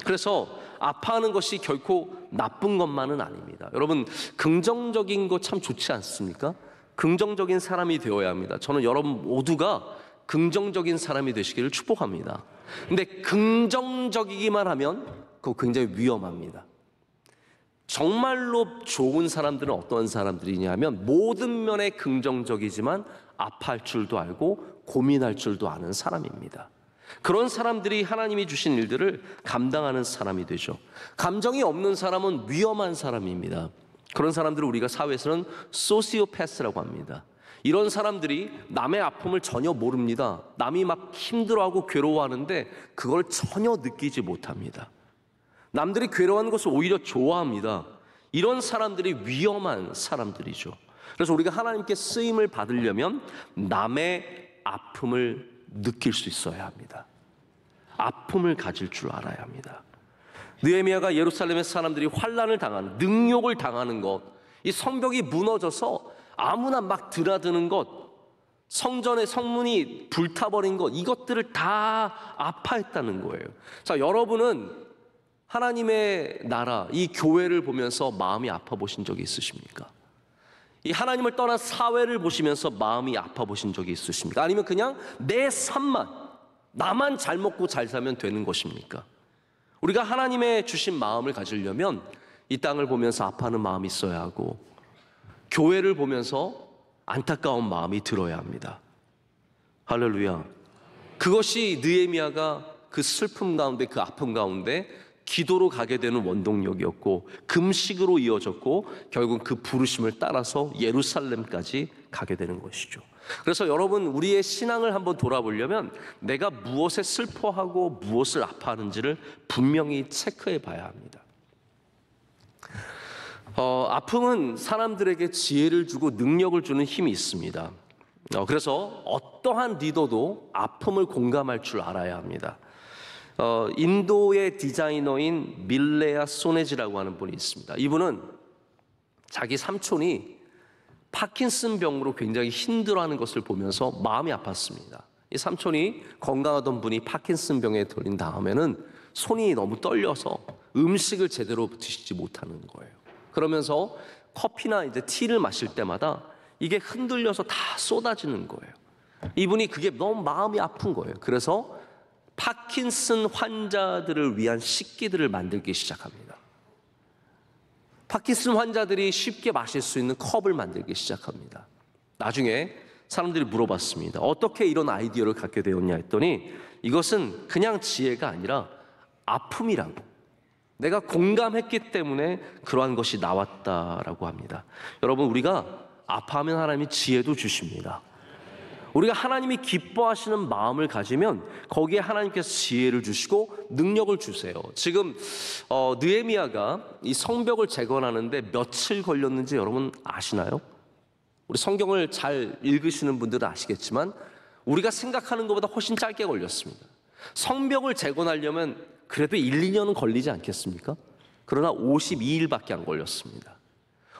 그래서 아파하는 것이 결코 나쁜 것만은 아닙니다. 여러분, 긍정적인 거 참 좋지 않습니까? 긍정적인 사람이 되어야 합니다. 저는 여러분 모두가 긍정적인 사람이 되시기를 축복합니다. 근데 긍정적이기만 하면 그거 굉장히 위험합니다. 정말로 좋은 사람들은 어떤 사람들이냐면 모든 면에 긍정적이지만 아파할 줄도 알고 고민할 줄도 아는 사람입니다. 그런 사람들이 하나님이 주신 일들을 감당하는 사람이 되죠. 감정이 없는 사람은 위험한 사람입니다. 그런 사람들을 우리가 사회에서는 소시오패스라고 합니다. 이런 사람들이 남의 아픔을 전혀 모릅니다. 남이 막 힘들어하고 괴로워하는데 그걸 전혀 느끼지 못합니다. 남들이 괴로워하는 것을 오히려 좋아합니다. 이런 사람들이 위험한 사람들이죠. 그래서 우리가 하나님께 쓰임을 받으려면 남의 아픔을 느낄 수 있어야 합니다. 아픔을 가질 줄 알아야 합니다. 느헤미야가 예루살렘의 사람들이 환난을 당하는, 능욕을 당하는 것, 이 성벽이 무너져서 아무나 막 드나드는 것, 성전의 성문이 불타버린 것, 이것들을 다 아파했다는 거예요. 자, 여러분은 하나님의 나라, 이 교회를 보면서 마음이 아파 보신 적이 있으십니까? 이 하나님을 떠난 사회를 보시면서 마음이 아파 보신 적이 있으십니까? 아니면 그냥 내 삶만, 나만 잘 먹고 잘 살면 되는 것입니까? 우리가 하나님의 주신 마음을 가지려면 이 땅을 보면서 아파하는 마음이 있어야 하고 교회를 보면서 안타까운 마음이 들어야 합니다. 할렐루야. 그것이 느헤미야가 그 슬픔 가운데, 그 아픔 가운데 기도로 가게 되는 원동력이었고 금식으로 이어졌고 결국 그 부르심을 따라서 예루살렘까지 가게 되는 것이죠. 그래서 여러분, 우리의 신앙을 한번 돌아보려면 내가 무엇에 슬퍼하고 무엇을 아파하는지를 분명히 체크해 봐야 합니다. 아픔은 사람들에게 지혜를 주고 능력을 주는 힘이 있습니다. 그래서 어떠한 리더도 아픔을 공감할 줄 알아야 합니다. 인도의 디자이너인 밀레아 소네지라고 하는 분이 있습니다. 이분은 자기 삼촌이 파킨슨 병으로 굉장히 힘들어하는 것을 보면서 마음이 아팠습니다. 이 삼촌이 건강하던 분이 파킨슨 병에 걸린 다음에는 손이 너무 떨려서 음식을 제대로 드시지 못하는 거예요. 그러면서 커피나 이제 티를 마실 때마다 이게 흔들려서 다 쏟아지는 거예요. 이분이 그게 너무 마음이 아픈 거예요. 그래서 파킨슨 환자들을 위한 식기들을 만들기 시작합니다. 파킨슨 환자들이 쉽게 마실 수 있는 컵을 만들기 시작합니다. 나중에 사람들이 물어봤습니다. 어떻게 이런 아이디어를 갖게 되었냐 했더니 이것은 그냥 지혜가 아니라 아픔이라고, 내가 공감했기 때문에 그러한 것이 나왔다라고 합니다. 여러분, 우리가 아파하면 하나님이 지혜도 주십니다. 우리가 하나님이 기뻐하시는 마음을 가지면 거기에 하나님께서 지혜를 주시고 능력을 주세요. 지금 느헤미야가 이 성벽을 재건하는데 며칠 걸렸는지 여러분 아시나요? 우리 성경을 잘 읽으시는 분들은 아시겠지만 우리가 생각하는 것보다 훨씬 짧게 걸렸습니다. 성벽을 재건하려면 그래도 1, 2년은 걸리지 않겠습니까? 그러나 52일밖에 안 걸렸습니다.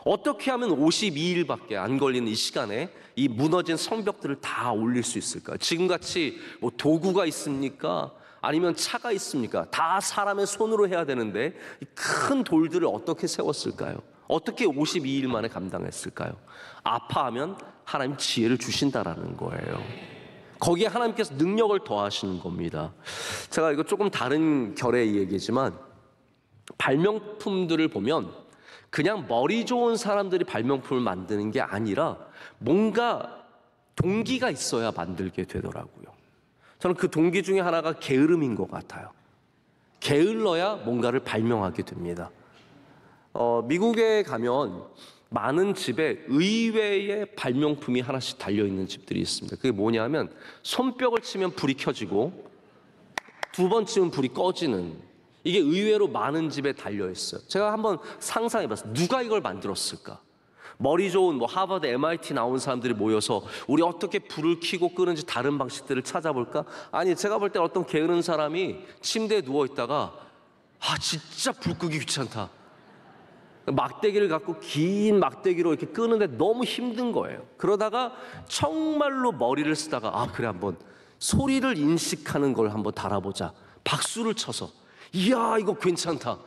어떻게 하면 52일밖에 안 걸리는 이 시간에 이 무너진 성벽들을 다 올릴 수 있을까요? 지금같이 뭐 도구가 있습니까? 아니면 차가 있습니까? 다 사람의 손으로 해야 되는데 이 큰 돌들을 어떻게 세웠을까요? 어떻게 52일 만에 감당했을까요? 아파하면 하나님 지혜를 주신다라는 거예요. 거기에 하나님께서 능력을 더하시는 겁니다. 제가 이거 조금 다른 결의 얘기지만 발명품들을 보면 그냥 머리 좋은 사람들이 발명품을 만드는 게 아니라 뭔가 동기가 있어야 만들게 되더라고요. 저는 그 동기 중에 하나가 게으름인 것 같아요. 게을러야 뭔가를 발명하게 됩니다. 미국에 가면 많은 집에 의외의 발명품이 하나씩 달려있는 집들이 있습니다. 그게 뭐냐면 손뼉을 치면 불이 켜지고 두 번 치면 불이 꺼지는, 이게 의외로 많은 집에 달려있어요. 제가 한번 상상해봤어요. 누가 이걸 만들었을까? 머리 좋은 뭐 하버드, MIT 나온 사람들이 모여서 우리 어떻게 불을 켜고 끄는지 다른 방식들을 찾아볼까? 아니, 제가 볼 때 어떤 게으른 사람이 침대에 누워있다가 진짜 불 끄기 귀찮다. 막대기를 갖고 긴 막대기로 이렇게 끄는데 너무 힘든 거예요. 그러다가 정말로 머리를 쓰다가 그래 한번 소리를 인식하는 걸 한번 달아보자. 박수를 쳐서 이야 이거 괜찮다.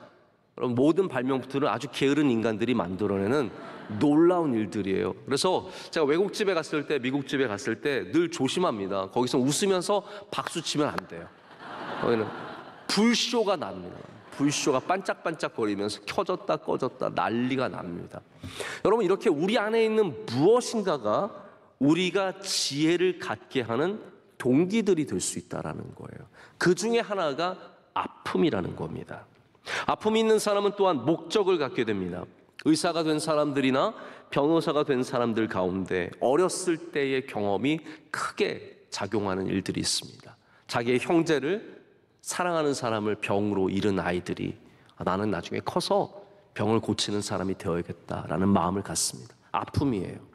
그럼 모든 발명품들은 아주 게으른 인간들이 만들어내는 놀라운 일들이에요. 그래서 제가 외국집에 갔을 때, 미국집에 갔을 때 늘 조심합니다. 거기서 웃으면서 박수 치면 안 돼요. 거기는 불쇼가 납니다. 불쇼가 반짝반짝 거리면서 켜졌다 꺼졌다 난리가 납니다. 여러분, 이렇게 우리 안에 있는 무엇인가가 우리가 지혜를 갖게 하는 동기들이 될 수 있다는 거예요. 그 중에 하나가 아픔이라는 겁니다. 아픔이 있는 사람은 또한 목적을 갖게 됩니다. 의사가 된 사람들이나 변호사가 된 사람들 가운데 어렸을 때의 경험이 크게 작용하는 일들이 있습니다. 자기의 형제를, 사랑하는 사람을 병으로 잃은 아이들이 나는 나중에 커서 병을 고치는 사람이 되어야겠다라는 마음을 갖습니다. 아픔이에요.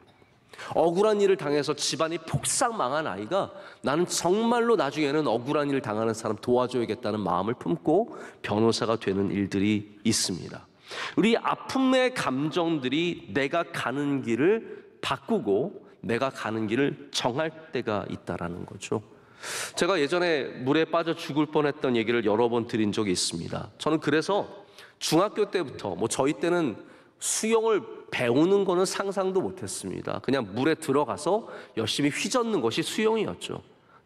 억울한 일을 당해서 집안이 폭삭 망한 아이가 나는 정말로 나중에는 억울한 일을 당하는 사람 도와줘야겠다는 마음을 품고 변호사가 되는 일들이 있습니다. 우리 아픔의 감정들이 내가 가는 길을 바꾸고 내가 가는 길을 정할 때가 있다라는 거죠. 제가 예전에 물에 빠져 죽을 뻔했던 얘기를 여러 번 드린 적이 있습니다. 저는 그래서 중학교 때부터 저희 때는 수영을 배우는 거는 상상도 못했습니다. 그냥 물에 들어가서 열심히 휘젓는 것이 수영이었죠.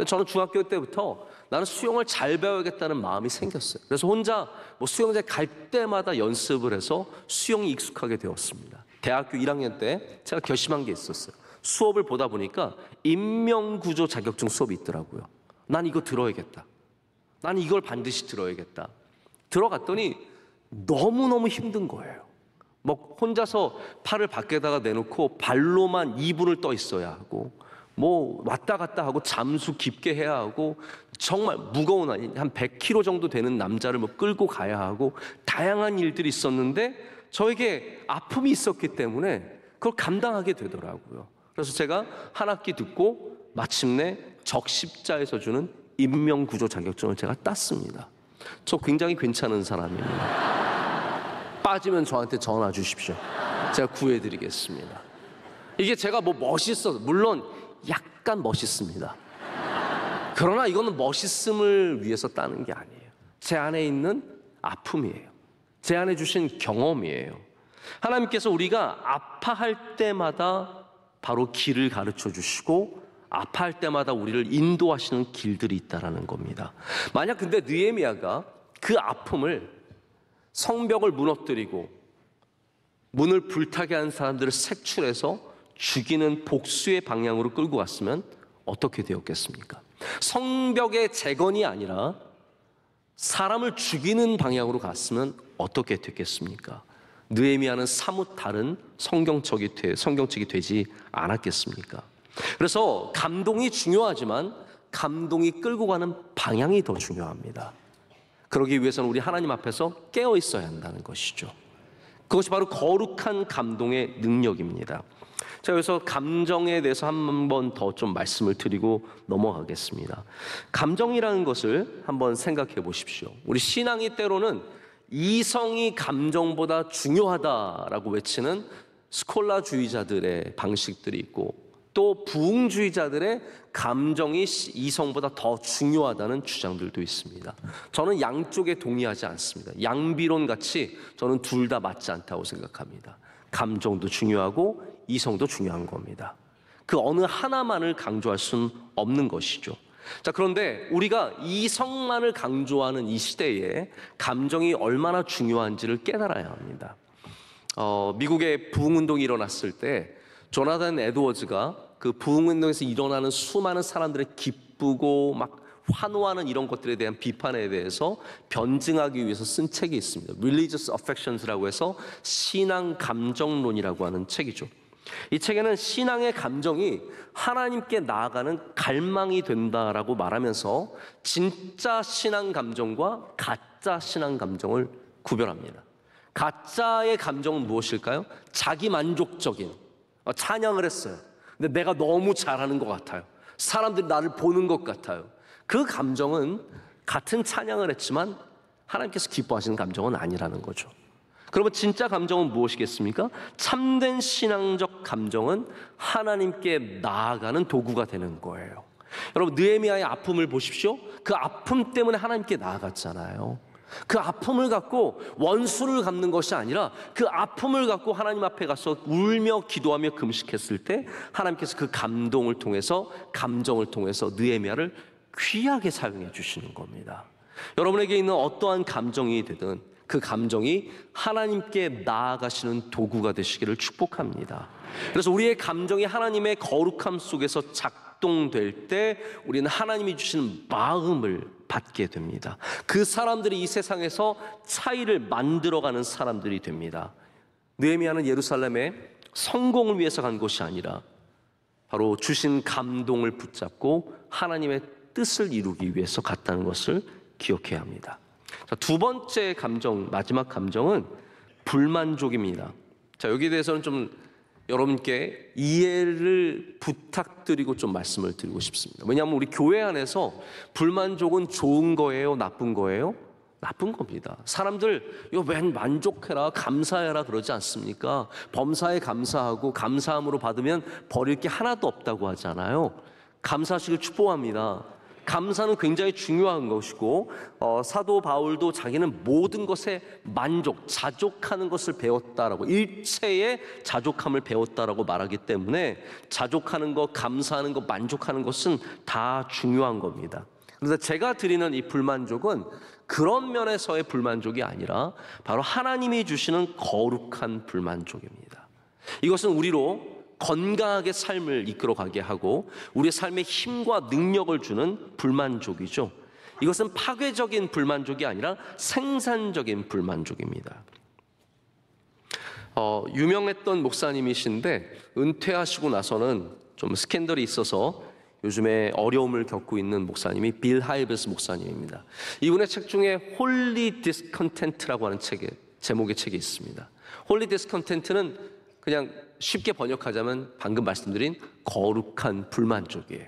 저는 중학교 때부터 나는 수영을 잘 배워야겠다는 마음이 생겼어요. 그래서 혼자 수영장에 갈 때마다 연습을 해서 수영이 익숙하게 되었습니다. 대학교 1학년 때 제가 결심한 게 있었어요. 수업을 보다 보니까 인명구조 자격증 수업이 있더라고요. 난 이거 들어야겠다. 난 이걸 반드시 들어야겠다. 들어갔더니 너무너무 힘든 거예요. 혼자서 팔을 밖에다가 내놓고 발로만 2분을 떠 있어야 하고 왔다 갔다 하고 잠수 깊게 해야 하고 정말 무거운 한 100kg 정도 되는 남자를 끌고 가야 하고 다양한 일들이 있었는데 저에게 아픔이 있었기 때문에 그걸 감당하게 되더라고요. 그래서 제가 한 학기 듣고 마침내 적십자에서 주는 인명구조 자격증을 제가 땄습니다. 저 굉장히 괜찮은 사람입니다. 빠지면 저한테 전화 주십시오. 제가 구해드리겠습니다. 이게 제가 멋있어서, 물론 약간 멋있습니다. 그러나 이거는 멋있음을 위해서 따는 게 아니에요. 제 안에 있는 아픔이에요. 제 안에 주신 경험이에요. 하나님께서 우리가 아파할 때마다 바로 길을 가르쳐 주시고 아파할 때마다 우리를 인도하시는 길들이 있다는 겁니다. 만약 근데 느헤미야가 그 아픔을 성벽을 무너뜨리고 문을 불타게 한 사람들을 색출해서 죽이는 복수의 방향으로 끌고 갔으면 어떻게 되었겠습니까? 성벽의 재건이 아니라 사람을 죽이는 방향으로 갔으면 어떻게 됐겠습니까? 느헤미야는 사뭇 다른 성경책이 되지 않았겠습니까? 그래서 감동이 중요하지만 감동이 끌고 가는 방향이 더 중요합니다. 그러기 위해서는 우리 하나님 앞에서 깨어 있어야 한다는 것이죠. 그것이 바로 거룩한 감동의 능력입니다. 자, 여기서 감정에 대해서 한 번 더 좀 말씀을 드리고 넘어가겠습니다. 감정이라는 것을 한번 생각해 보십시오. 우리 신앙이 때로는 이성이 감정보다 중요하다라고 외치는 스콜라주의자들의 방식들이 있고 또 부흥주의자들의 감정이 이성보다 더 중요하다는 주장들도 있습니다. 저는 양쪽에 동의하지 않습니다. 양비론 같이 저는 둘 다 맞지 않다고 생각합니다. 감정도 중요하고 이성도 중요한 겁니다. 그 어느 하나만을 강조할 수는 없는 것이죠. 자, 그런데 우리가 이성만을 강조하는 이 시대에 감정이 얼마나 중요한지를 깨달아야 합니다. 미국의 부흥운동이 일어났을 때 조나단 에드워즈가 그 부흥운동에서 일어나는 수많은 사람들의 기쁘고 환호하는 이런 것들에 대한 비판에 대해서 변증하기 위해서 쓴 책이 있습니다. Religious Affections라고 해서 신앙 감정론이라고 하는 책이죠. 이 책에는 신앙의 감정이 하나님께 나아가는 갈망이 된다라고 말하면서 진짜 신앙 감정과 가짜 신앙 감정을 구별합니다. 가짜의 감정은 무엇일까요? 자기 만족적인 찬양을 했어요. 근데 내가 너무 잘하는 것 같아요. 사람들이 나를 보는 것 같아요. 그 감정은 같은 찬양을 했지만 하나님께서 기뻐하시는 감정은 아니라는 거죠. 그러면 진짜 감정은 무엇이겠습니까? 참된 신앙적 감정은 하나님께 나아가는 도구가 되는 거예요. 여러분, 느헤미야의 아픔을 보십시오. 그 아픔 때문에 하나님께 나아갔잖아요. 그 아픔을 갖고 원수를 갚는 것이 아니라 그 아픔을 갖고 하나님 앞에 가서 울며 기도하며 금식했을 때 하나님께서 그 감정을 통해서 느헤미야를 귀하게 사용해 주시는 겁니다. 여러분에게 있는 어떠한 감정이 되든 그 감정이 하나님께 나아가시는 도구가 되시기를 축복합니다. 그래서 우리의 감정이 하나님의 거룩함 속에서 작동될 때 우리는 하나님이 주시는 마음을 받게 됩니다. 그 사람들이 이 세상에서 차이를 만들어가는 사람들이 됩니다. 느헤미야는 예루살렘에 성공을 위해서 간 것이 아니라 바로 주신 감동을 붙잡고 하나님의 뜻을 이루기 위해서 갔다는 것을 기억해야 합니다. 자, 두 번째 감정, 마지막 감정은 불만족입니다. 자, 여기에 대해서는 좀 여러분께 이해를 부탁드리고 좀 말씀을 드리고 싶습니다. 왜냐하면 우리 교회 안에서 불만족은 좋은 거예요, 나쁜 거예요? 나쁜 겁니다. 사람들 이거 웬 만족해라, 감사해라 그러지 않습니까? 범사에 감사하고 감사함으로 받으면 버릴 게 하나도 없다고 하잖아요. 감사하시길 축복합니다. 감사는 굉장히 중요한 것이고 사도 바울도 자기는 모든 것에 자족하는 것을 배웠다라고, 일체의 자족함을 배웠다라고 말하기 때문에 자족하는 것, 감사하는 것, 만족하는 것은 다 중요한 겁니다. 그래서 제가 드리는 이 불만족은 그런 면에서의 불만족이 아니라 바로 하나님이 주시는 거룩한 불만족입니다. 이것은 우리로 건강하게 삶을 이끌어가게 하고 우리의 삶에 힘과 능력을 주는 불만족이죠. 이것은 파괴적인 불만족이 아니라 생산적인 불만족입니다. 유명했던 목사님이신데 은퇴하시고 나서는 좀 스캔들이 있어서 요즘에 어려움을 겪고 있는 목사님이 빌 하이브스 목사님입니다. 이분의 책 중에 홀리 디스컨텐트라고 하는 제목의 책이 있습니다. 홀리 디스컨텐트는 그냥 쉽게 번역하자면 방금 말씀드린 거룩한 불만족이에요.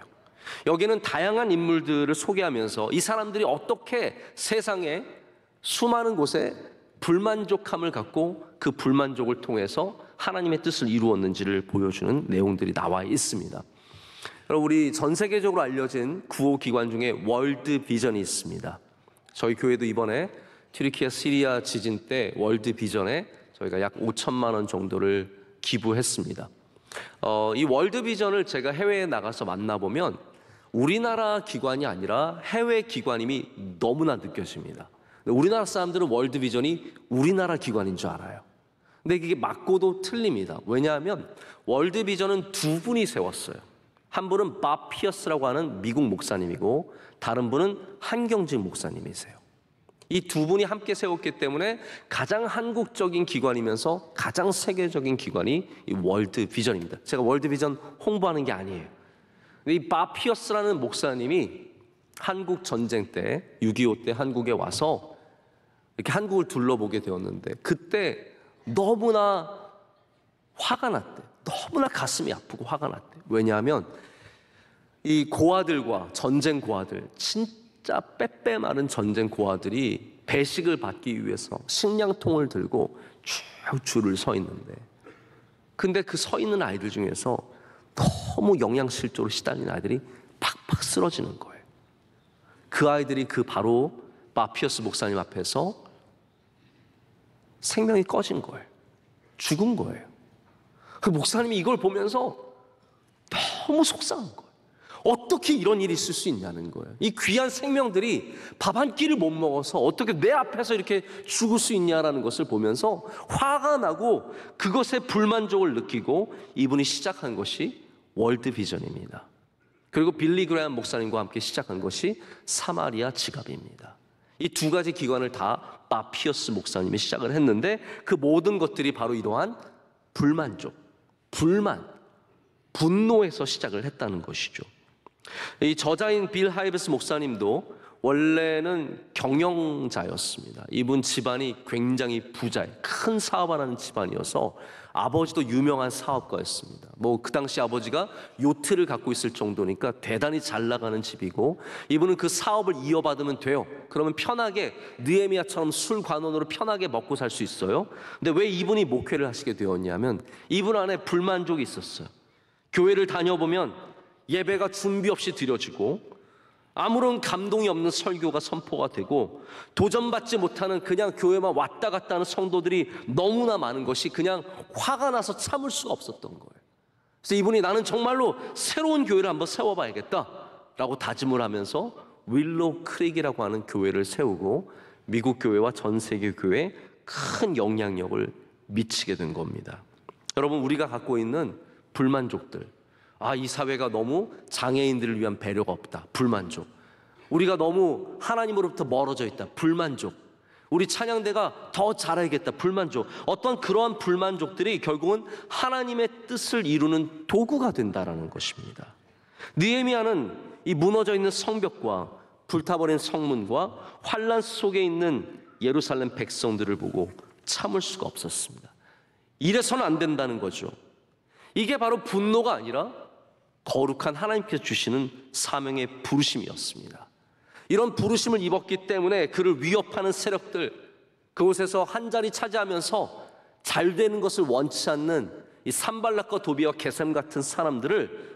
여기는 다양한 인물들을 소개하면서 이 사람들이 어떻게 세상에 수많은 곳에 불만족함을 갖고 그 불만족을 통해서 하나님의 뜻을 이루었는지를 보여주는 내용들이 나와 있습니다. 여러분, 우리 전 세계적으로 알려진 구호기관 중에 월드 비전이 있습니다. 저희 교회도 이번에 튀르키예 시리아 지진 때 월드 비전에 저희가 약 5천만 원 정도를 기부했습니다. 이 월드 비전을 제가 해외에 나가서 만나보면 우리나라 기관이 아니라 해외 기관임이 너무나 느껴집니다. 우리나라 사람들은 월드 비전이 우리나라 기관인 줄 알아요. 근데 이게 맞고도 틀립니다. 왜냐하면 월드 비전은 두 분이 세웠어요. 한 분은 밥 피어스라고 하는 미국 목사님이고 다른 분은 한경직 목사님이세요. 이 두 분이 함께 세웠기 때문에 가장 한국적인 기관이면서 가장 세계적인 기관이 이 월드 비전입니다. 제가 월드 비전 홍보하는 게 아니에요. 이 밥 피어스라는 목사님이 한국 전쟁 때 6.25 때 한국에 와서 이렇게 한국을 둘러보게 되었는데 그때 너무나 화가 났대. 너무나 가슴이 아프고 화가 났대. 왜냐하면 이 고아들과 전쟁 고아들, 진짜 빼빼 마른 전쟁 고아들이 배식을 받기 위해서 식량통을 들고 쭉 줄을 서 있는데, 근데 그 서 있는 아이들 중에서 너무 영양실조로 시달린 아이들이 팍팍 쓰러지는 거예요. 그 아이들이 바로 마피어스 목사님 앞에서 생명이 꺼진 거예요. 죽은 거예요. 그 목사님이 이걸 보면서 너무 속상한 거예요. 어떻게 이런 일이 있을 수 있냐는 거예요. 이 귀한 생명들이 밥 한 끼를 못 먹어서 어떻게 내 앞에서 이렇게 죽을 수 있냐라는 것을 보면서 화가 나고 그것에 불만족을 느끼고 이분이 시작한 것이 월드 비전입니다. 그리고 빌리 그레엄 목사님과 함께 시작한 것이 사마리아 지갑입니다. 이 두 가지 기관을 다 마피어스 목사님이 시작을 했는데 그 모든 것들이 바로 이러한 불만족, 불만, 분노에서 시작을 했다는 것이죠. 이 저자인 빌 하이브스 목사님도 원래는 경영자였습니다. 이분 집안이 굉장히 부자예요. 큰 사업하는 집안이어서 아버지도 유명한 사업가였습니다. 뭐 그 당시 아버지가 요트를 갖고 있을 정도니까 대단히 잘 나가는 집이고, 이분은 그 사업을 이어받으면 돼요. 그러면 편하게 느헤미야처럼 술관원으로 편하게 먹고 살 수 있어요. 근데 왜 이분이 목회를 하시게 되었냐면 이분 안에 불만족이 있었어요. 교회를 다녀보면 예배가 준비 없이 드려지고 아무런 감동이 없는 설교가 선포가 되고 도전받지 못하는 그냥 교회만 왔다 갔다 하는 성도들이 너무나 많은 것이 그냥 화가 나서 참을 수가 없었던 거예요. 그래서 이분이 나는 정말로 새로운 교회를 한번 세워봐야겠다라고 다짐을 하면서 윌로우 크릭이라고 하는 교회를 세우고 미국 교회와 전 세계 교회에 큰 영향력을 미치게 된 겁니다. 여러분, 우리가 갖고 있는 불만족들, 이 사회가 너무 장애인들을 위한 배려가 없다, 불만족. 우리가 너무 하나님으로부터 멀어져 있다, 불만족. 우리 찬양대가 더 잘해야겠다, 불만족. 어떤 그러한 불만족들이 결국은 하나님의 뜻을 이루는 도구가 된다라는 것입니다. 느헤미야는 이 무너져 있는 성벽과 불타버린 성문과 환란 속에 있는 예루살렘 백성들을 보고 참을 수가 없었습니다. 이래서는 안 된다는 거죠. 이게 바로 분노가 아니라 거룩한 하나님께서 주시는 사명의 부르심이었습니다. 이런 부르심을 입었기 때문에 그를 위협하는 세력들, 그곳에서 한 자리 차지하면서 잘 되는 것을 원치 않는 이 산발락과 도비와 게셈 같은 사람들을,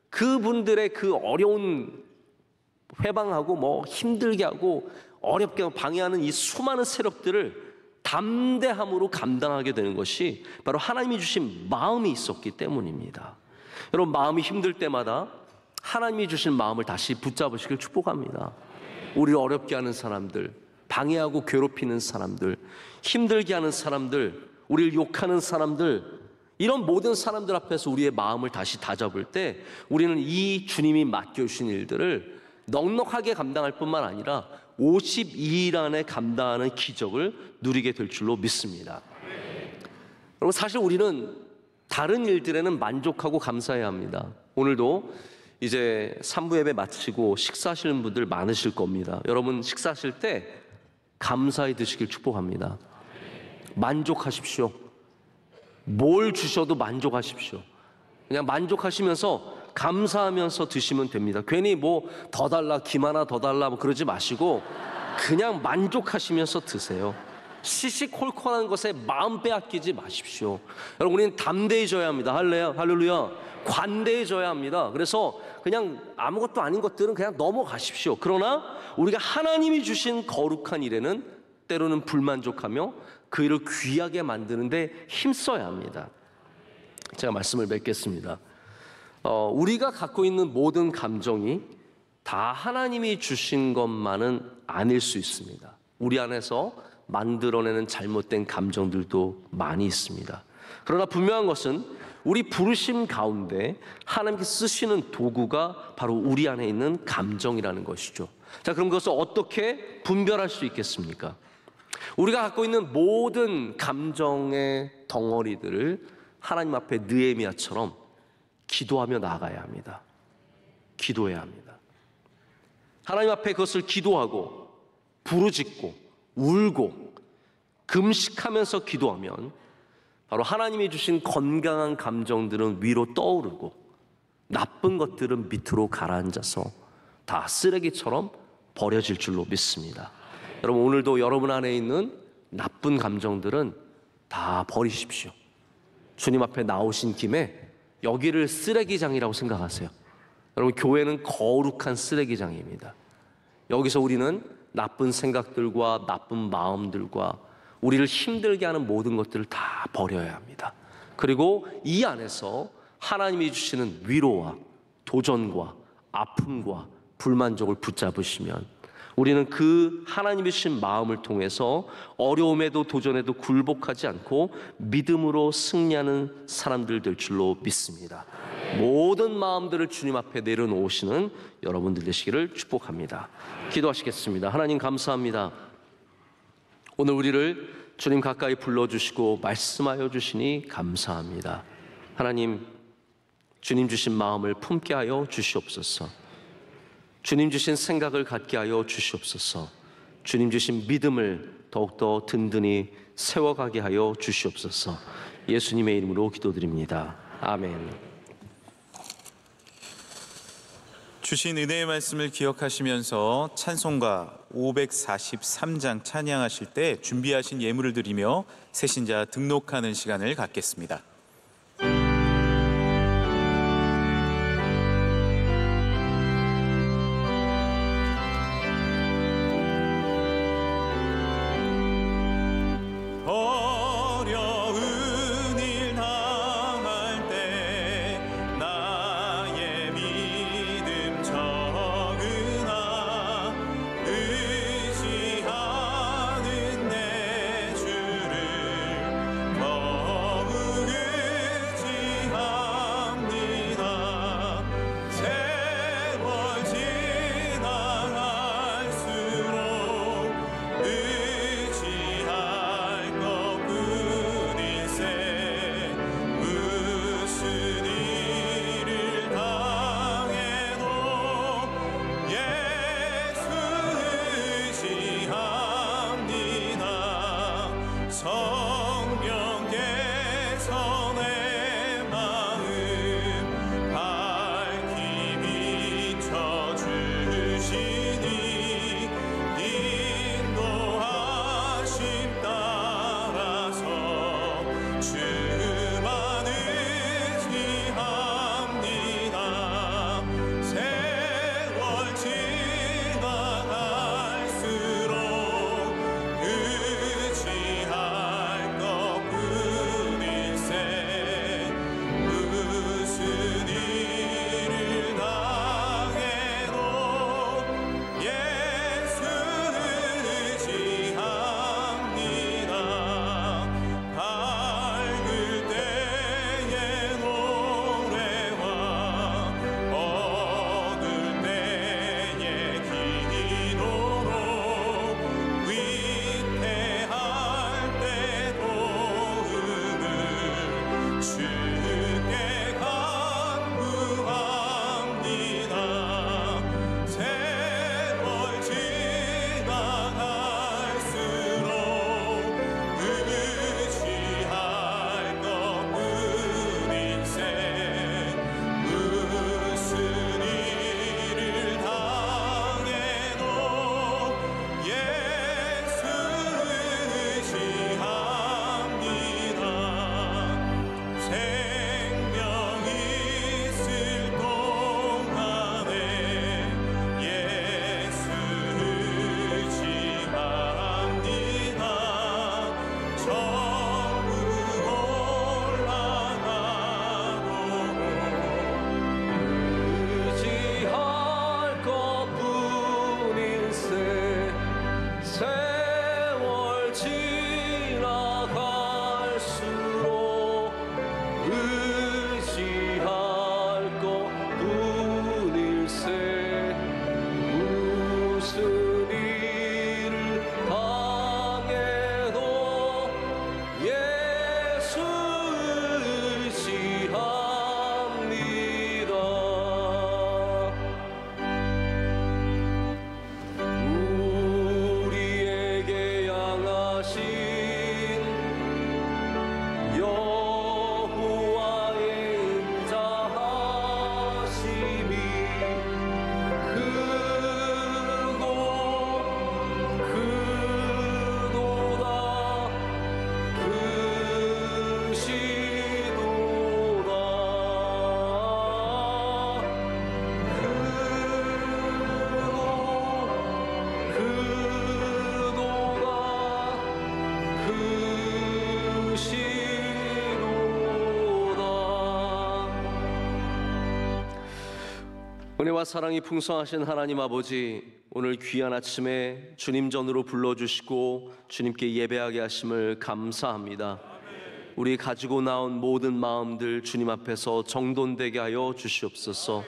그분들의 그 어려운 회방하고 힘들게 하고 어렵게 방해하는 이 수많은 세력들을 담대함으로 감당하게 되는 것이 바로 하나님이 주신 마음이 있었기 때문입니다. 여러분, 마음이 힘들 때마다 하나님이 주신 마음을 다시 붙잡으시길 축복합니다. 우리를 어렵게 하는 사람들, 방해하고 괴롭히는 사람들, 힘들게 하는 사람들, 우리를 욕하는 사람들, 이런 모든 사람들 앞에서 우리의 마음을 다시 다잡을 때 우리는 이 주님이 맡겨주신 일들을 넉넉하게 감당할 뿐만 아니라 52일 안에 감당하는 기적을 누리게 될 줄로 믿습니다. 여러분, 사실 우리는 다른 일들에는 만족하고 감사해야 합니다. 오늘도 이제 3부 예배 마치고 식사하시는 분들 많으실 겁니다. 여러분, 식사하실 때 감사히 드시길 축복합니다. 만족하십시오. 뭘 주셔도 만족하십시오. 그냥 만족하시면서 감사하면서 드시면 됩니다. 괜히 뭐 더 달라, 김 하나 더 달라 뭐 그러지 마시고 그냥 만족하시면서 드세요. 시시콜콜한 것에 마음 빼앗기지 마십시오. 여러분, 우리는 담대해져야 합니다. 할렐루야. 관대해져야 합니다. 그래서 그냥 아무것도 아닌 것들은 그냥 넘어가십시오. 그러나 우리가 하나님이 주신 거룩한 일에는 때로는 불만족하며 그 일을 귀하게 만드는데 힘써야 합니다. 제가 말씀을 맺겠습니다. 우리가 갖고 있는 모든 감정이 다 하나님이 주신 것만은 아닐 수 있습니다. 우리 안에서 만들어내는 잘못된 감정들도 많이 있습니다. 그러나 분명한 것은 우리 부르심 가운데 하나님께서 쓰시는 도구가 바로 우리 안에 있는 감정이라는 것이죠. 자, 그럼 그것을 어떻게 분별할 수 있겠습니까? 우리가 갖고 있는 모든 감정의 덩어리들을 하나님 앞에 느헤미야처럼 기도하며 나아가야 합니다. 기도해야 합니다. 하나님 앞에 그것을 기도하고 부르짖고 울고 금식하면서 기도하면 바로 하나님이 주신 건강한 감정들은 위로 떠오르고 나쁜 것들은 밑으로 가라앉아서 다 쓰레기처럼 버려질 줄로 믿습니다. 여러분, 오늘도 여러분 안에 있는 나쁜 감정들은 다 버리십시오. 주님 앞에 나오신 김에 여기를 쓰레기장이라고 생각하세요. 여러분, 교회는 거룩한 쓰레기장입니다. 여기서 우리는 나쁜 생각들과 나쁜 마음들과 우리를 힘들게 하는 모든 것들을 다 버려야 합니다. 그리고 이 안에서 하나님이 주시는 위로와 도전과 아픔과 불만족을 붙잡으시면 우리는 그 하나님이 주신 마음을 통해서 어려움에도 도전에도 굴복하지 않고 믿음으로 승리하는 사람들 될 줄로 믿습니다. 모든 마음들을 주님 앞에 내려놓으시는 여러분들 되시기를 축복합니다. 기도하시겠습니다. 하나님, 감사합니다. 오늘 우리를 주님 가까이 불러주시고 말씀하여 주시니 감사합니다. 하나님, 주님 주신 마음을 품게 하여 주시옵소서. 주님 주신 생각을 갖게 하여 주시옵소서. 주님 주신 믿음을 더욱더 든든히 세워가게 하여 주시옵소서. 예수님의 이름으로 기도드립니다. 아멘. 주신 은혜의 말씀을 기억하시면서 찬송가 543장 찬양하실 때 준비하신 예물을 드리며 새신자 등록하는 시간을 갖겠습니다. 은혜와 사랑이 풍성하신 하나님 아버지, 오늘 귀한 아침에 주님 전으로 불러주시고 주님께 예배하게 하심을 감사합니다. 우리 가지고 나온 모든 마음들 주님 앞에서 정돈되게 하여 주시옵소서.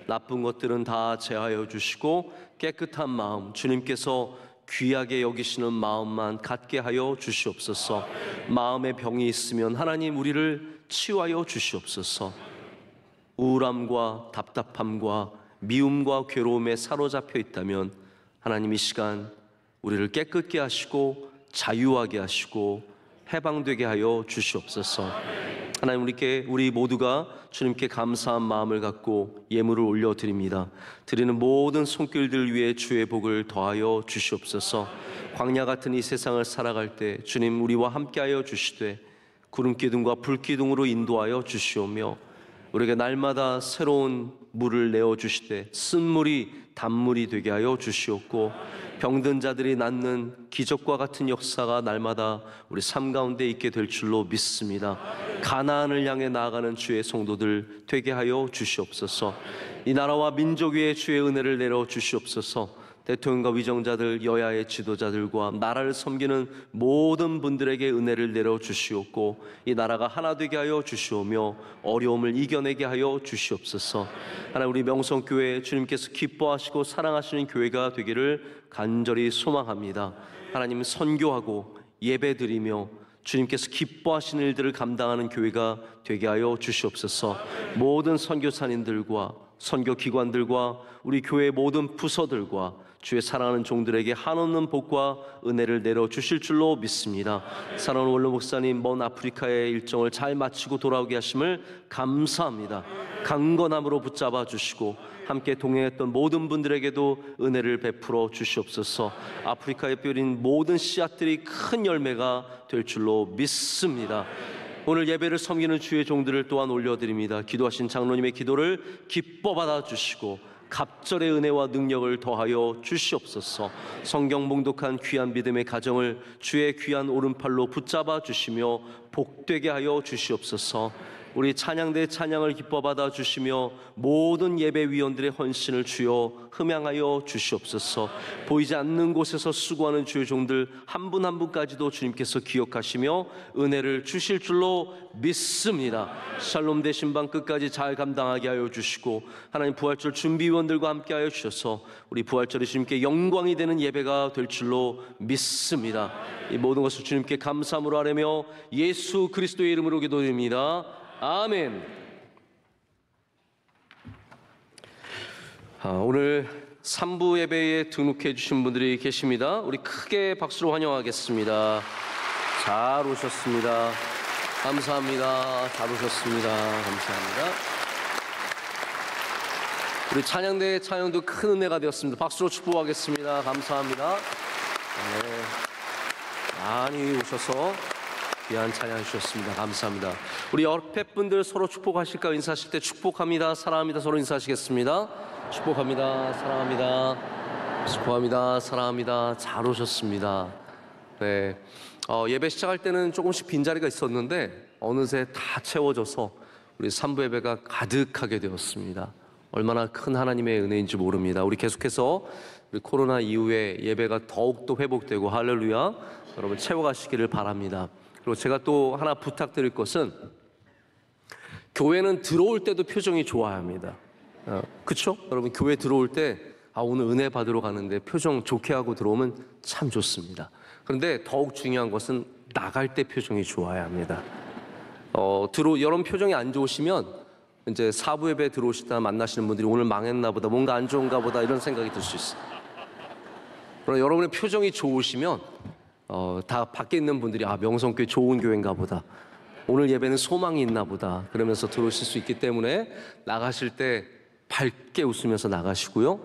나쁜 것들은 다 제하여 주시고 깨끗한 마음, 주님께서 귀하게 여기시는 마음만 갖게 하여 주시옵소서. 마음에 병이 있으면 하나님 우리를 치유하여 주시옵소서. 우울함과 답답함과 미움과 괴로움에 사로잡혀 있다면 하나님 이 시간 우리를 깨끗게 하시고 자유하게 하시고 해방되게 하여 주시옵소서. 하나님, 우리 모두가 주님께 감사한 마음을 갖고 예물을 올려드립니다. 드리는 모든 손길들 위에 주의 복을 더하여 주시옵소서. 광야 같은 이 세상을 살아갈 때 주님 우리와 함께하여 주시되 구름기둥과 불기둥으로 인도하여 주시오며 우리에게 날마다 새로운 물을 내어주시되 쓴물이 단물이 되게 하여 주시옵고 병든 자들이 낫는 기적과 같은 역사가 날마다 우리 삶 가운데 있게 될 줄로 믿습니다. 가나안을 향해 나아가는 주의 성도들 되게 하여 주시옵소서. 이 나라와 민족 위에 주의 은혜를 내려 주시옵소서. 대통령과 위정자들, 여야의 지도자들과 나라를 섬기는 모든 분들에게 은혜를 내려 주시옵고 이 나라가 하나 되게 하여 주시오며 어려움을 이겨내게 하여 주시옵소서. 하나님, 우리 명성교회 주님께서 기뻐하시고 사랑하시는 교회가 되기를 간절히 소망합니다. 하나님, 선교하고 예배드리며 주님께서 기뻐하시는 일들을 감당하는 교회가 되게 하여 주시옵소서. 모든 선교사님들과 선교기관들과 우리 교회 모든 부서들과 주의 사랑하는 종들에게 한없는 복과 은혜를 내려주실 줄로 믿습니다. 사랑하는 원로 목사님, 먼 아프리카의 일정을 잘 마치고 돌아오게 하심을 감사합니다. 강건함으로 붙잡아 주시고 함께 동행했던 모든 분들에게도 은혜를 베풀어 주시옵소서. 아프리카에 뿌린 모든 씨앗들이 큰 열매가 될 줄로 믿습니다. 오늘 예배를 섬기는 주의 종들을 또한 올려드립니다. 기도하신 장로님의 기도를 기뻐 받아주시고 갑절의 은혜와 능력을 더하여 주시옵소서. 성경 봉독한 귀한 믿음의 가정을 주의 귀한 오른팔로 붙잡아 주시며 복되게 하여 주시옵소서. 우리 찬양대 찬양을 기뻐 받아 주시며 모든 예배위원들의 헌신을 주여 흠양하여 주시옵소서. 보이지 않는 곳에서 수고하는 주의 종들 한 분 한 분까지도 주님께서 기억하시며 은혜를 주실 줄로 믿습니다. 샬롬 대신방 끝까지 잘 감당하게 하여 주시고 하나님, 부활절 준비위원들과 함께 하여 주셔서 우리 부활절이 주님께 영광이 되는 예배가 될 줄로 믿습니다. 이 모든 것을 주님께 감사함으로 아뢰며 예수 그리스도의 이름으로 기도드립니다. 아멘. 오늘 3부 예배에 등록해 주신 분들이 계십니다. 우리 크게 박수로 환영하겠습니다. 잘 오셨습니다. 감사합니다. 잘 오셨습니다. 감사합니다. 우리 찬양대 찬양도 큰 은혜가 되었습니다. 박수로 축복하겠습니다. 감사합니다. 네. 많이 오셔서 귀한 찬양 주셨습니다. 감사합니다. 우리 옆에 분들 서로 축복하실까? 인사하실 때 축복합니다, 사랑합니다 서로 인사하시겠습니다. 축복합니다, 사랑합니다, 축복합니다, 사랑합니다. 잘 오셨습니다. 네, 예배 시작할 때는 조금씩 빈자리가 있었는데 어느새 다 채워져서 우리 3부 예배가 가득하게 되었습니다. 얼마나 큰 하나님의 은혜인지 모릅니다. 우리 계속해서 우리 코로나 이후에 예배가 더욱더 회복되고 할렐루야, 여러분 채워가시기를 바랍니다. 그리고 제가 또 하나 부탁드릴 것은 교회는 들어올 때도 표정이 좋아야 합니다. 그렇죠? 여러분, 교회 들어올 때 오늘 은혜 받으러 가는데 표정 좋게 하고 들어오면 참 좋습니다. 그런데 더욱 중요한 것은 나갈 때 표정이 좋아야 합니다. 여러분 표정이 안 좋으시면 이제 4부 예배 들어오시다 만나시는 분들이 오늘 망했나 보다, 뭔가 안 좋은가 보다 이런 생각이 들 수 있어요. 그러나 여러분의 표정이 좋으시면 다 밖에 있는 분들이 명성교회 좋은 교회인가 보다, 오늘 예배는 소망이 있나 보다 그러면서 들어오실 수 있기 때문에 나가실 때 밝게 웃으면서 나가시고요.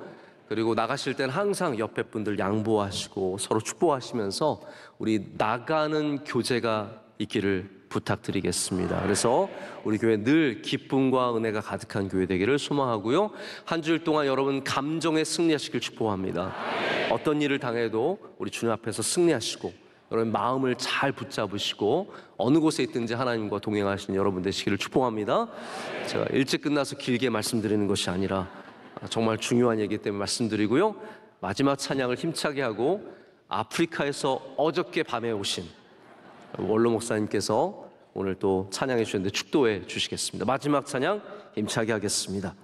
그리고 나가실 때는 항상 옆에 분들 양보하시고 서로 축복하시면서 우리 나가는 교제가 있기를 부탁드리겠습니다. 그래서 우리 교회 늘 기쁨과 은혜가 가득한 교회 되기를 소망하고요. 한 주일 동안 여러분 감정에 승리하시길 축복합니다. 어떤 일을 당해도 우리 주님 앞에서 승리하시고 여러분 마음을 잘 붙잡으시고 어느 곳에 있든지 하나님과 동행하시는 여러분 되시기를 축복합니다. 제가 일찍 끝나서 길게 말씀드리는 것이 아니라 정말 중요한 얘기 때문에 말씀드리고요. 마지막 찬양을 힘차게 하고 아프리카에서 어저께 밤에 오신 원로 목사님께서 오늘 또 찬양해 주셨는데 축도해 주시겠습니다. 마지막 찬양 힘차게 하겠습니다.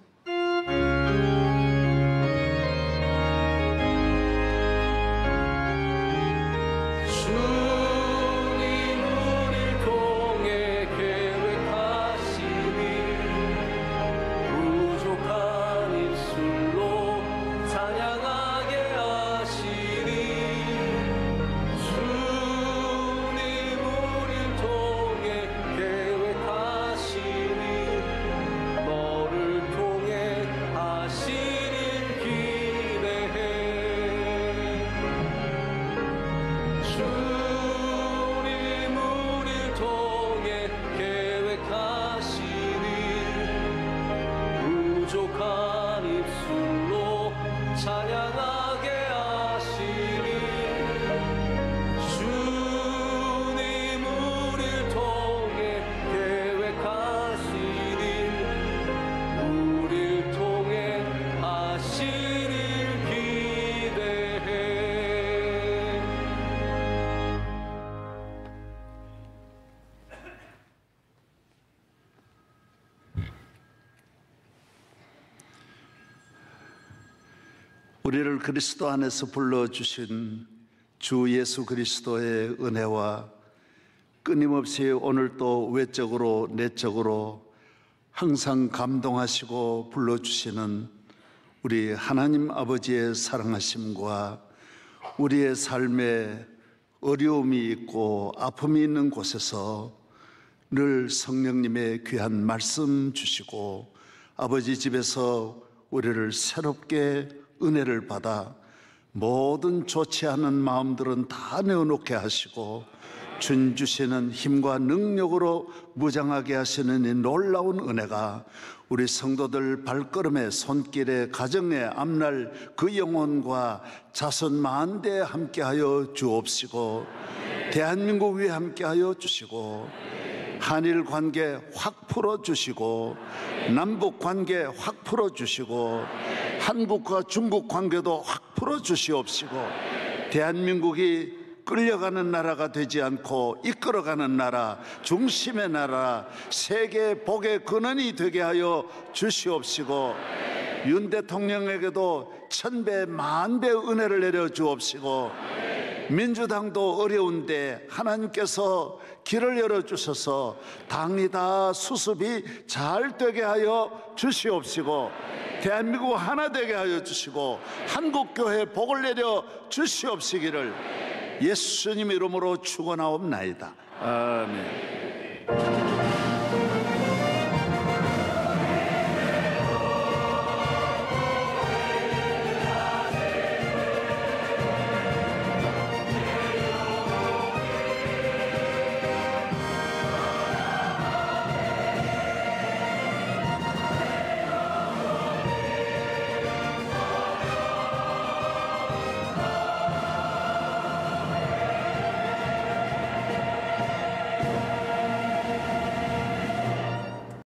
부족한 입술 우리를 그리스도 안에서 불러주신 주 예수 그리스도의 은혜와 끊임없이 오늘도 외적으로 내적으로 항상 감동하시고 불러주시는 우리 하나님 아버지의 사랑하심과 우리의 삶에 어려움이 있고 아픔이 있는 곳에서 늘 성령님의 귀한 말씀 주시고 아버지 집에서 우리를 새롭게 은혜를 받아 모든 좋지 않은 마음들은 다 내어놓게 하시고 준 주시는 힘과 능력으로 무장하게 하시는 이 놀라운 은혜가 우리 성도들 발걸음에 손길에 가정에 앞날 그 영혼과 자손 만대에 함께하여 주옵시고 대한민국 위에 함께하여 주시고 한일 관계 확 풀어주시고 남북 관계 확 풀어주시고 한국과 중국 관계도 확 풀어주시옵시고 대한민국이 끌려가는 나라가 되지 않고 이끌어가는 나라, 중심의 나라, 세계 복의 근원이 되게 하여 주시옵시고 윤 대통령에게도 천배 만배 은혜를 내려 주옵시고 민주당도 어려운데 하나님께서 길을 열어주셔서 당이 다 수습이 잘 되게 하여 주시옵시고 대한민국 하나 되게 하여 주시고 한국교회 복을 내려 주시옵시기를 예수님 이름으로 축원하옵나이다. 아멘.